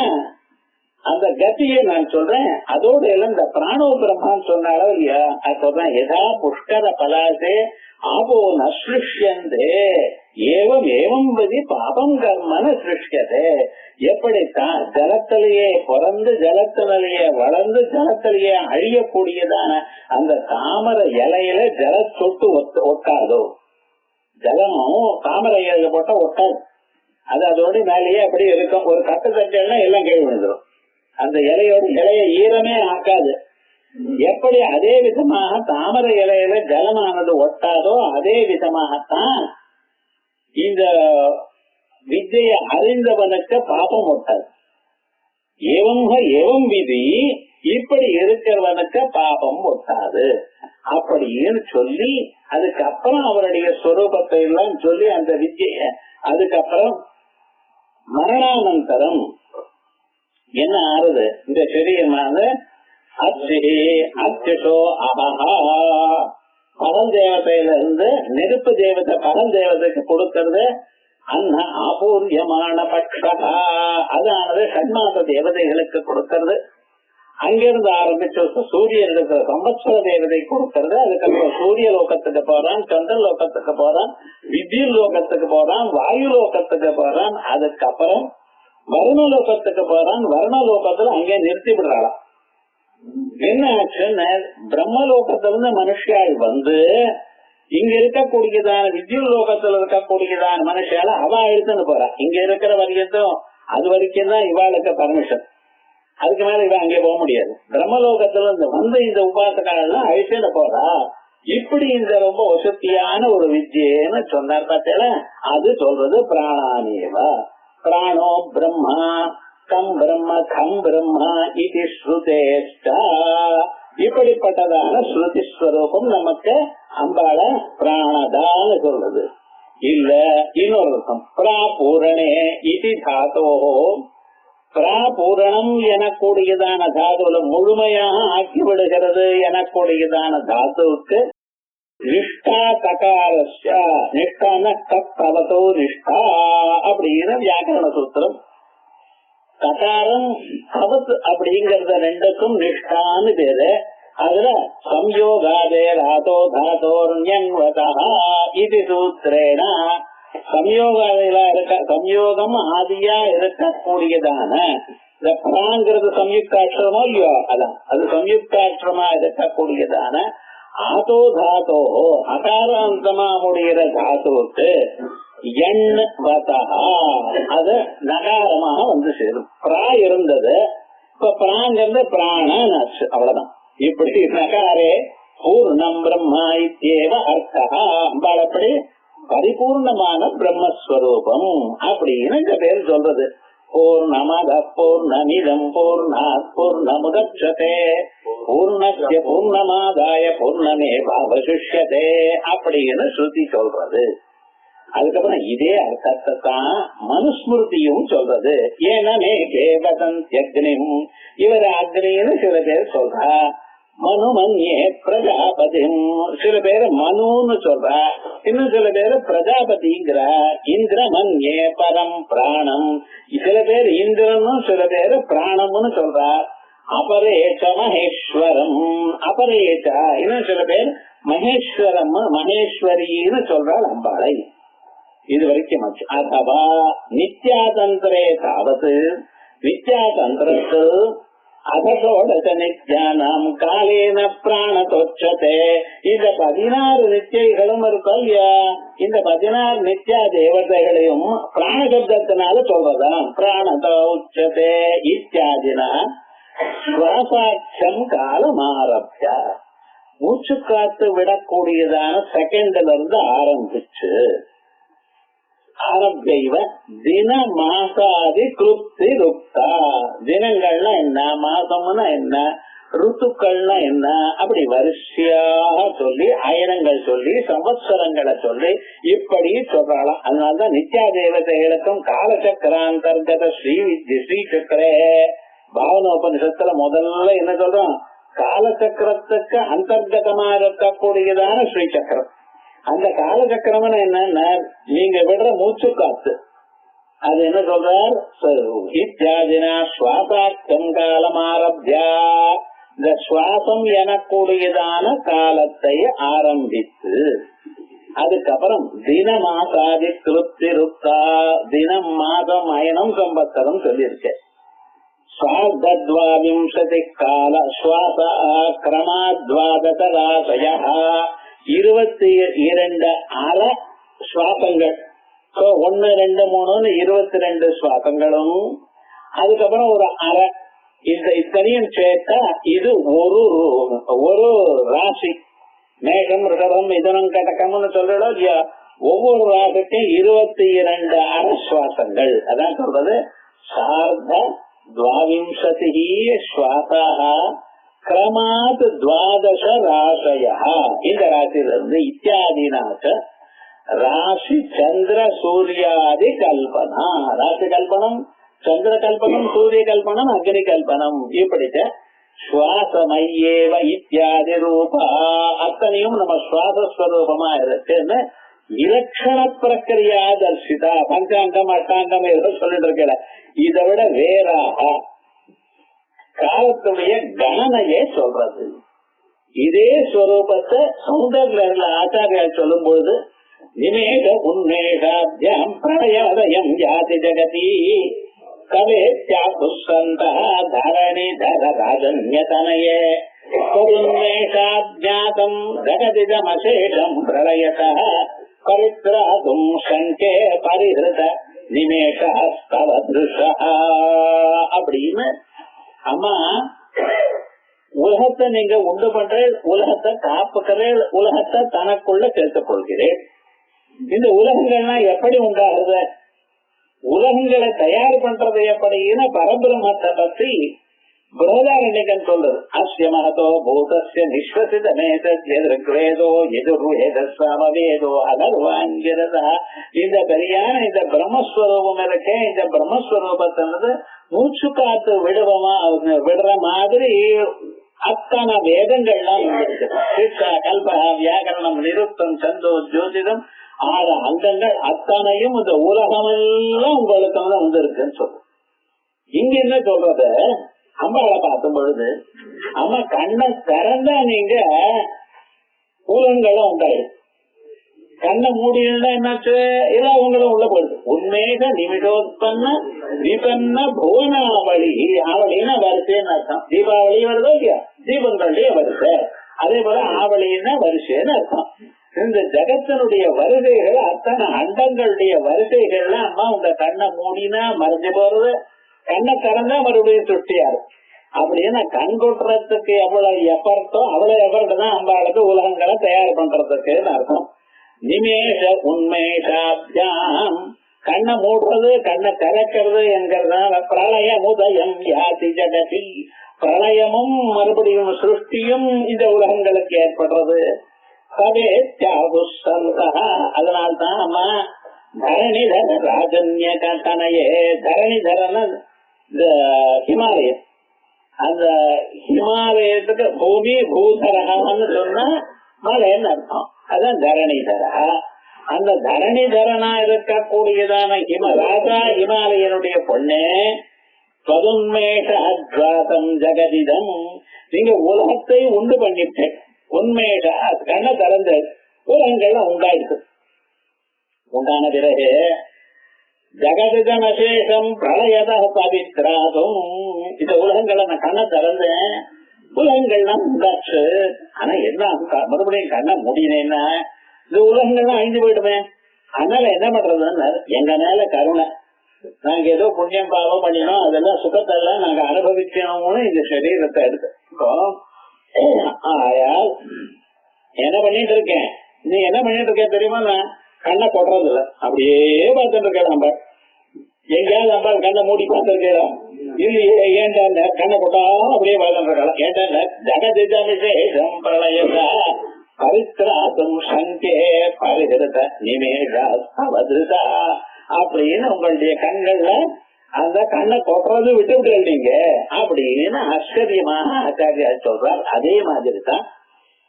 S2: அந்த கத்தியை நான் சொல்றேன். அதோட எல்லாம் இந்த பிராணோ பிரம்மான்னு சொன்னாலோ இல்லையா, அது சொல்றேன். எதா புஷ்கர பலாசே ஆபோ நசிருஷ்யந்தே ஏவம் ஏவம் வதி பாபம் கர்மன சிருஷ்யதே. எப்படித்தான் ஜலத்திலேயே பிறந்து ஜலத்திலேயே வளர்ந்து ஜலத்திலேயே அழியக்கூடியதான அந்த தாமரை இலையில ஜல சொட்டு ஒட்டாதோ, ஜலமும் தாமரை இலையில போட்டா ஒட்டாது. அது அதோட மேலேயே அப்படி இருக்கும். ஒரு கட்டு தட்டா எல்லாம் கீழ் விழுந்துடும். அந்த இலையோட இலைய ஈரமே ஆக்காது. எப்படி அதே விதமாக தாமரை இலையில ஜலமானது ஒட்டாதோ அதே விதமாகத்தான் இந்த வித்தையை அறிந்தவனுக்கு பாபம் ஒட்டாது. ஏவம் விதி, இப்படி இருக்கிறவனுக்கு பாபம் ஒட்டாது அப்படின்னு சொல்லி அதுக்கப்புறம் அவருடைய ஸ்வரூபத்தை எல்லாம் சொல்லி அந்த வித்திய அதுக்கப்புறம் மரணானந்தரம் என்ன ஆறுது இந்த சரீரமானது அச்சோ அபஹா பகல் தேவதையில இருந்து நெருப்பு தேவதை பகல் தேவதைக்கு கொடுக்கிறது. அன்ன ஆபூர்யமான பட்சா, அதானது ஷண்மாச தேவதைகளுக்கு கொடுக்கிறது. அங்கிருந்து ஆரம்பிச்சு சூரியனுக்கு சம்பத்சர தேவதை கொடுக்கிறது. அதுக்கப்புறம் சூரிய லோகத்துக்கு போறான், சந்திர லோகத்துக்கு போறான், வித்யுல் லோகத்துக்கு போறான், வாயு லோகத்துக்கு போறான். அதுக்கப்புறம் வருண லோகத்துக்கு போறான். வருண லோகத்துல அங்கே நிறுத்தி விடுறாளாம். என்ன ஆச்சுன்னு பிரம்மலோகத்திலிருந்து மனுஷியால் வந்து இங்க இருக்கக்கூடியதான வித்யுல் லோகத்துல இருக்கக்கூடியதான மனுஷால அவ எடுத்துன்னு போறா. இங்க இருக்கிற வரைக்கும் அது வரைக்கும் தான் இவாளுக்கு பர்மிஷன். அதுக்கு மேல இவ அங்கே போக முடியாது. பிரம்மலோகத்துல இருந்து வந்து இந்த உபாசகாலாம் அழிச்சுன்னு போறா. இப்படி இந்த ரொம்ப வசதியான ஒரு வித்யன்னு சொன்னார் பார்த்தேல, அது சொல்றது பிராணானேவா. பிராணோ பிரம்மா கம் பிரம்ம கம் பிரம்மா இது ஸ்ருதேஷ்டா. இப்படிப்பட்டதான ஸ்ருதி ஸ்வரூபம் நமக்கு அம்பாள பிராணதான்னு சொல்றது. இல்ல இன்னொரு அர்த்தம், பிராபூரணே இது தாத்தோ. பிராபூரணம் எனக்கூடியதான தாதுல முழுமையாக ஆக்கி விடுகிறது எனக்கூடியதான தாத்துவுக்கு நிஷ்டா தகாரஸ்ய, நிஷ்டான தவதோ நிஷ்டா அப்படின்னு வியாக்கரண சூத்திரம். தகாரம் தவத் அப்படிங்கறத ரெண்டுக்கும் நிஷ்டான்னு பேரு. அதுல சம்யோகாதே ராதோ தாதோர்யன்வதா இது சூத்திரேன சம்யோகாதிகளா இருக்க சம்யோகம் ஆதியா இருக்கக்கூடியதான இந்த பிராங்கிறது சம்யுக்தாட்சரமோ இல்லையோ, அதான் அது சம்யுக்தாட்சரமா இருக்கக்கூடியதான ஆதோ தாத்தோ அகாராந்தமா முடிகிற தாத்துவுக்கு அது நகாரமாக வந்து சேரும். பிரா இருந்தது, இப்ப பிராங்கிறது பிராண அவ்வளவுதான். இப்படி நகாரே பூர்ணம் பிரம்மா இத்யேவ அர்த்தா. அப்படி பரிபூர்ணமான பிரம்மஸ்வரூபம் அப்படின்னு இந்த பேர் சொல்றது. பூர்ணமத பூர்ணமிதம் பூர்ணாத் பூர்ணமுதச்யதே பூர்ணஸ்ய பூர்ணமாதாய பூர்ணமேவாவசிஷ்யதே அப்படின்னு ஸ்ருதி சொல்றது. அதுக்கப்புறம் இதே அர்த்தத்தை தான் மனுஸ்மிருதியும் சொல்றது. ஏனமே கேவதந்த்யக்னிம், இவர் அக்னின்னு சில பேர் சொல்றா. மனுமன்யே பிரஜாபதிம், சில பேர் மனுன்னு சொல்றா. இன்னும் சில பேர் பிரஜாபதிங்கிற. இந்திரமன்யே பரம் பிராணம், சில பேர் இந்திரனும் சில பேர் பிராணம்னு சொல்றா. அபரேச்ச மகேஸ்வரம், அபரேச்சா இன்னும் சில பேர் மகேஸ்வரம் மகேஸ்வரின்னு சொல்றாள் அம்பாளை. இது வரைக்கும் அதுவா நித்யாதந்திரே தாவது நித்யாதந்திரத்து அதோடச நித்யானாம் காலேன பிராணதோச்சதே. இந்த 16 நித்தியைகளும் இருக்கும் இல்லையா, இந்த 16 நித்யா தேவதைகளையும் பிராண சப்தத்தினால சொல்றதாம். பிராணதோ உச்சதே இத்தியாதினா சுவாசாட்சம் காலம் ஆரம்பிய. மூச்சு காத்து விடக்கூடியதான செகண்ட்ல இருந்து ஆரம்பிச்சு ஆரம்பிவ தின மாசாதி கிருப்தி ருக்தா. தினங்கள்னா என்ன, மாசம்னா என்ன, ருத்துக்கள்னா என்ன, அப்படி வரிசையாக சொல்லி அயனங்கள் சொல்லி சம்வத்சரங்களை சொல்லி இப்படி சொல்றாளாம். அதனாலதான் நித்யா தேவதைகளுக்கும் காலசக்கராந்தர்கத ஸ்ரீ வித்ய ஸ்ரீ சக்கரே பாவனோபனிஷத்துல முதல்ல என்ன சொல்றோம், காலசக்கரத்துக்கு அந்தர்கதமா இருக்கக்கூடியதான ஸ்ரீ சக்கரம். அந்த காலசக்கரம் என்னன்னா நீங்க விடுற மூச்சு காத்து. அது என்ன சொல்றார், இத்தியாதினா சுவாசாக்கம் காலம் ஆரம்பியா, இந்த சுவாசம் எனக்கூடியதான காலத்தை ஆரம்பித்து அதுக்கப்புறம் தின மாசாதி திருப்தி ருக்தா, தினம் மாதம் அயனம் சம்பத்தரம் சொல்லியிருக்கேன். ஸ்வார்த்தத்வாவிம்சதி கால சுவாச கிரமாத்வாதச ராசய, 22 அற சுவாசங்கள். 1 2 3 22 சுவாசங்களும் அதுக்கப்புறம் ஒரு அரை, இந்த இத்தனையும் சேர்த்தா இது ஒரு ராசி. மேகம் ரிஷபம் மிதுனம் கடகம்னு சொல்லலாம் இல்லையா, ஒவ்வொரு ராசிக்கும் 22 அரை சுவாசங்கள். அதான் சொல்றது சார்த்த துவாவிம்சதி சுவாசா கிரமாத் துவாதச ராசய. இந்த ராசியிலிருந்து இத்தியாதினாச்ச ராசி சந்திர சூர்யாதி கல்பனா, ராசி கல்பனம், சந்திர கல்பனம், சூரிய கல்பனம், அக்னி கல்பனம், இப்படித்த சுவாசமையேவ இத்தியாதி ரூபா, அத்தனையும் நம்ம சுவாசஸ்வரூபமா இருக்குன்னு இலட்சண பிரக்கிரியா தர்சிதா. பஞ்சாங்கம் அட்டாங்கம் ஏதோ சொல்லிட்டு இருக்கல, இதை விட வேறாக காலத்துடைய கணனையே சொல்றது. இதே ஸ்வரூபத்தை சௌந்தர்ல ஆச்சாரியால் சொல்லும் பொழுது நிமேஷ உன்மேஷாத்யம் பிரளயோதயம் யாதி ஜகதி கவேத்யாபுஸ்ஸந்த தரணி தர ராஜன்யதனயே கருன்மேஷாத்யாதம் ஜகதிதமசேஷம் பிரளயதः பரித்ராதும் சங்கே பரிஹிருத நிமேஷஸ்தவ திருஷः. அப்படின்னு அம்மா உலகத்தை நீங்க உண்டு பண்றேன், உலகத்தை காப்புக்கிறேன், உலகத்தை தனக்குள்ள சேர்த்துக் கொள்கிறேன். இந்த உலகங்கள்லாம் எப்படி உண்டாகிறது, உலகங்களை தயார் பண்றது எப்படின்னு பரபிரம்மத்தை பற்றி பிரகதாரண்யகன் சொல்றது. அஸ்ய மகதோ பூதஸ்ய நிஸ்வசிதமேதோ எதுர்வேதோ அதர்வாங்கிறதா. இந்த பெரியான இந்த பிரம்மஸ்வரூபம் இருக்கே, இந்த பிரம்மஸ்வரூபத்தினது மூச்சு காத்து விடுற மாதிரி அத்தனை வேதங்கள்லாம் வந்துருக்கு. சிக்ஷா கல்பா வியாகரணம் நிருத்தம் சந்தோ ஜோதிடம் 6 அங்கங்கள் அத்தனையும் இந்த உலகமெல்லாம் உங்களுக்கு வந்திருக்குன்னு சொல்ற. இங்க என்ன சொல்றது, அம்பாவை பார்க்கும் பொழுது அம்மா கண்ணை திறந்தா நீங்க உலகங்களும் உண்டாயிடும், கண்ணை மூடினா என்னாச்சு எல்லாம் உங்களும் உள்ள போயிடுது. உண்மையாக நிமிடோத்பன்ன விபன்ன புவனாவளி, ஆவளின்னா வரிசைன்னு அர்த்தம். தீபாவளி வருதோ இல்லையா, தீபங்களுடைய வரிசை. அதே போல ஆவளின்னா வரிசைன்னு அர்த்தம். இந்த ஜகத்தினுடைய வரிசைகள் அத்தனை அண்டங்களுடைய வரிசைகள்லாம் அம்மா உங்க கண்ணை மூடினா மறைஞ்சு போறது, கண்ணை திறந்தா மறுபடியும் சுட்டியாரு. அப்படின்னா கண் கொட்டுறதுக்கு எவ்வளவு எஃபர்ட்டோ அவ்வளவு எஃபர்ட் தான் அம்பாளுக்கு உலகங்களை தயார் பண்றதுக்குன்னு அர்த்தம். நிமேஷ உண்மேஷாப்ஜாம், கண்ணை மூடுறது கண்ணை திறக்கிறது என்கிறதால பிரளய முதயம் யாதி ஜகதி, பிரளயமும் மறுபடியும் சிருஷ்டியும் இந்த உலகங்களுக்கு ஏற்படுறது. அதனால்தான் அம்மா தரணிதர ராஜன்ய கட்டணையே, தரணிதரன் இந்த ஹிமாலயம், அந்த ஹிமாலயத்துக்கு பூமி பூதரகான்னு சொன்னா மலைன்னு அர்த்தம். அதான் தரணிதரா. அந்த தரணிதரனா இருக்கக்கூடியதான ராஜா ஹிமாலயனுடைய பொண்ணு பதுன்மேஷ அத்வாதம் ஜெகதிதம், நீங்க உலகத்தை உண்டு பண்ணிட்டேன். உண்மேஷ கண்ண திறந்த உலகங்கள்லாம் உண்டாயிருக்கு. உண்டான பிறகு ஜகதிதம் அசேஷம் பிரளயத பவித்ராதும், இந்த உலகங்களை நான் கண்ண திறந்தேன், உலகங்கள்லாம் உண்டாச்சு. ஆனா என்ன மறுபடியும் கண்ண முடியலன்னா இந்த உலகங்கள்லாம் அழிஞ்சு போயிடுமே. அதனால என்ன பண்றதுன்னு எங்க மேல கருணை, நாங்க ஏதோ புண்ணியம் பாவம் பண்ணினோம், அதெல்லாம் சுகத்தெல்லாம் நாங்க அனுபவிச்சோம்னு இந்த சரீரத்தை எடுத்தோம். ஆயால் என்ன பண்ணிட்டு இருக்கேன், நீ என்ன பண்ணிட்டு இருக்க தெரியுமா, நான் கண்ணை கொட்டுறது இல்ல, அப்படியே பார்த்துட்டு இருக்கேன். நம்ம எங்கேயாவது நம்ம கண்ணை மூடி பார்த்துருக்கா இல்லையே, ஏன்டா கண்ணை கொட்டாம அப்படியே பார்த்துட்டு இருக்கலாம். ஏன்டா ஜகதிஜம் பிரளயதா பரித்ராதும் சங்கே பரிகிருத நிமேஷா அவதிருதா அப்படின்னு உங்களுடைய கண்கள்ல அந்த கண்ணை கொட்டுறது விட்டு விட்டுட்டீங்க அப்படின்னு ஆச்சரியமாக ஆச்சாரியா சொல்றார். அதே மாதிரி தான்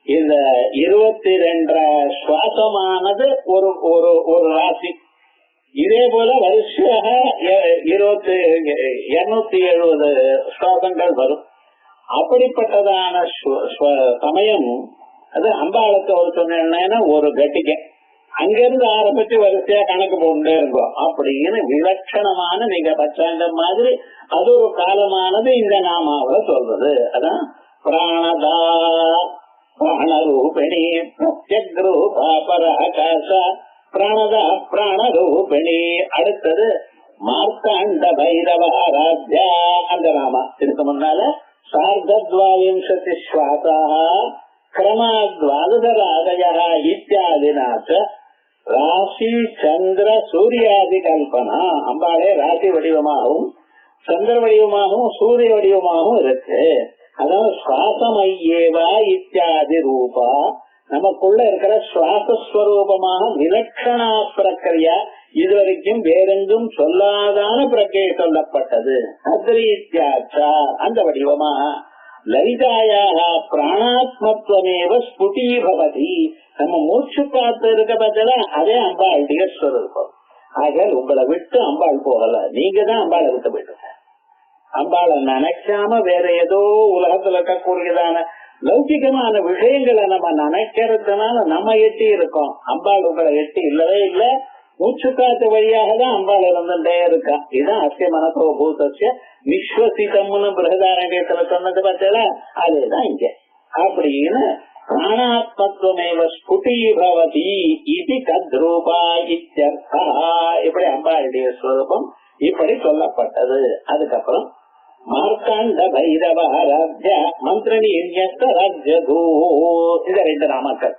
S2: இந்த 22 சுவாசமானது ஒரு ஒரு ஒரு ராசி. இதே போல வரிசையாக 270 சுவாசங்கள் வரும். அப்படிப்பட்டதான சமயம் அது அம்பாளுக்கு ஒரு சொன்னா ஒரு கட்டிக்க அங்கிருந்து ஆரம்பிச்சு வரிசையா கணக்கு போட்டு இருக்கோம் அப்படின்னு விலட்சணமான நீங்க பச்சாண்டம் மாதிரி அது ஒரு காலமானது இந்த நாமாவில சொல்றது. அதான் பிராணதா பிராணரூபிணி பிரத்யக்ரூபா பராகாச பிராணதா பிராணரூபிணி. அடுத்தது மார்த்தாண்ட பைரவாராத்யா அந்த நாமா. இதுக்கு முன்னால சார்தத்வாவிம்சதி ஸ்வாசா கிரமாத்வாதராதய இத்தியாதினாச்ச ராசி சந்திர சூரியாதி கல்பனா. அம்பாளே ராசி வடிவமாகவும் சந்திர வடிவமாகவும் சூரிய வடிவமாகவும் இருக்கு. அதாவது சுவாசமையேவா இத்தியாதி ரூபா, நமக்குள்ள இருக்கிற சுவாசஸ்வரூபமாக விலட்சணா பிரக்கிரியா இதுவரைக்கும் வேறெங்கும் சொல்லாதான பிரக்கிரியை சொல்லப்பட்டது. அத்ரீத்யாச்சா அந்த வடிவமாக லலிதாயாக பிராணாத்மத்வமேவ ஸ்புடீபவதி. நம்ம மூச்சு பார்த்து இருக்க பார்த்தா அதே அம்பாளுடைய ஸ்வரூபம். ஆக உங்களை விட்டு அம்பாள் போகல, நீங்க தான் அம்பாளை விட்டு போயிட்டு. அம்பாளை நினைக்காம வேற ஏதோ உலகத்துல இருக்கக்கூடியதான லௌகிகமான விஷயங்களை நம்ம நினைக்கிறதுனால நம்ம எட்டி இருக்கோம். அம்பாள் உங்களை எட்டி இல்லவே இல்லை. மூச்சுக்காத்து வழியாக தான் அம்பாள் இருந்துட்டே இருக்கா. இதுதான் அஸ்ய மனசோ பூதஸ்ய விஸ்வசிதம்னு பிரகதாரண்யத்துல சொன்னது பார்த்தா அதேதான் இங்க. அப்படின்னு பிராணாத்மத்வமேவ ஸ்புடீபவதி இது தத்ரூபா இத்யர்த்தா. இப்படி அம்பாளுடைய ஸ்வரூபம் இப்படி சொல்லப்பட்டது. அதுக்கப்புறம் மார்த்தாண்ட பைரவாராத்ய மந்திரணி ராஜ்யகூ இந்த 2 நாமக்கள்.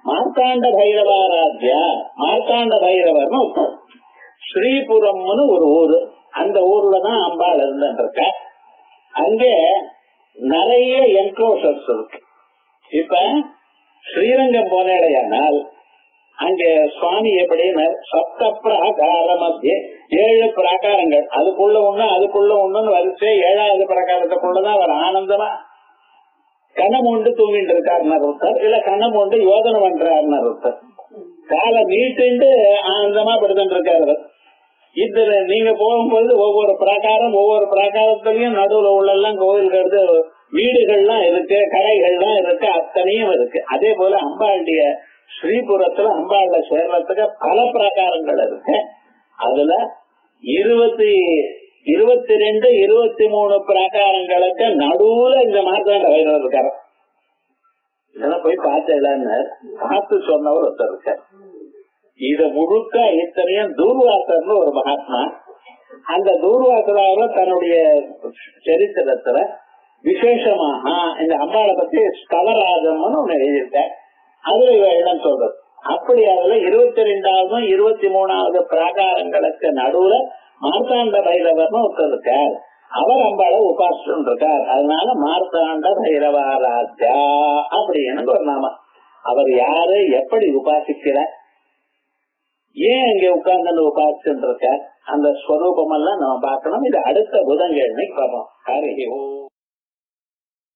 S2: மார்த்தாண்ட பைரவாராத்யா, மார்த்தாண்ட பைரவர்னு ஸ்ரீபுரம்னு ஒரு ஊரு. அந்த ஊர்லதான் அம்பாள் இருந்துருக்க. அங்கே நிறைய என்க்ளோசர்ஸ் இருக்கு. இப்ப ஸ்ரீரங்கம் போனேடையானால் அங்க சுவாமி எப்படின்னு சப்த பிராகார மத்திய 7 பிராகாரங்கள், அதுக்குள்ள ஒண்ணு அதுக்குள்ள ஒண்ணுன்னு வரிசை 7வது பிராகாரத்துக்குள்ளதான் அவர் ஆனந்தமா கண்ணம் கொண்டு தூங்கிட்டு இருக்காருன்னு ஒருத்தர், இல்ல கண்ணம் கொண்டு யோதனை பண்றாருன்னு ஒருத்தர், காலை நீட்டு ஆனந்தமா படுத்துட்டு இருக்காரு. இதுல நீங்க போகும்போது ஒவ்வொரு பிராகாரத்திலயும் நடுவுல உள்ளெல்லாம் கோவில்கள் வீடுகள்லாம் இருக்கு, கடைகள்லாம் இருக்கு, அத்தனையும் இருக்கு. அதே போல அம்பாளுடைய ஸ்ரீபுரத்துல அம்பாள்ல சேர்றதுக்கு பல பிராகாரங்கள் இருக்கு. அதுல 22, 23 பிராகாரங்களுக்கு நடுவுல இந்த மார்த்தாண்ட பைரவர் இருக்காரு. இதெல்லாம் போய் பார்த்தேன்னு பார்த்து சொன்னவர் ஒருத்தர் இருக்கார். இத முழுக்க இத்தனையும் தூர்வாசர்னு ஒரு மகாத்மா. அந்த தூர்வாசராக தன்னுடைய சரித்திரத்துல விசேஷமாக இந்த அம்பாளை பத்தி ஸ்தவராஜம்னு ஒண்ணு எழுதியிருக்கார். அதுல இடம் சொல்றது. அப்படி அதுல 22வது 23வது பிராகாரங்களுக்கு நடுவுல மார்த்தாண்ட பைரவர்னு ஒருத்தர் இருக்கார். அவர் அம்பாளை உபாசிட்டு இருக்கார். அதனால மார்த்தாண்ட பைரவாராத்யா அப்படின்னு ஒரு நாமம். அவர் யாரு, எப்படி உபாசிக்கிறார், ஏன் இங்க உட்கார்ந்து உபாசிட்டு இருக்கார், அந்த ஸ்வரூபம் எல்லாம் நம்ம பார்க்கணும். இது அடுத்த புதன்கிழமைக்கு பார்ப்போம். ஹரி ஓம்.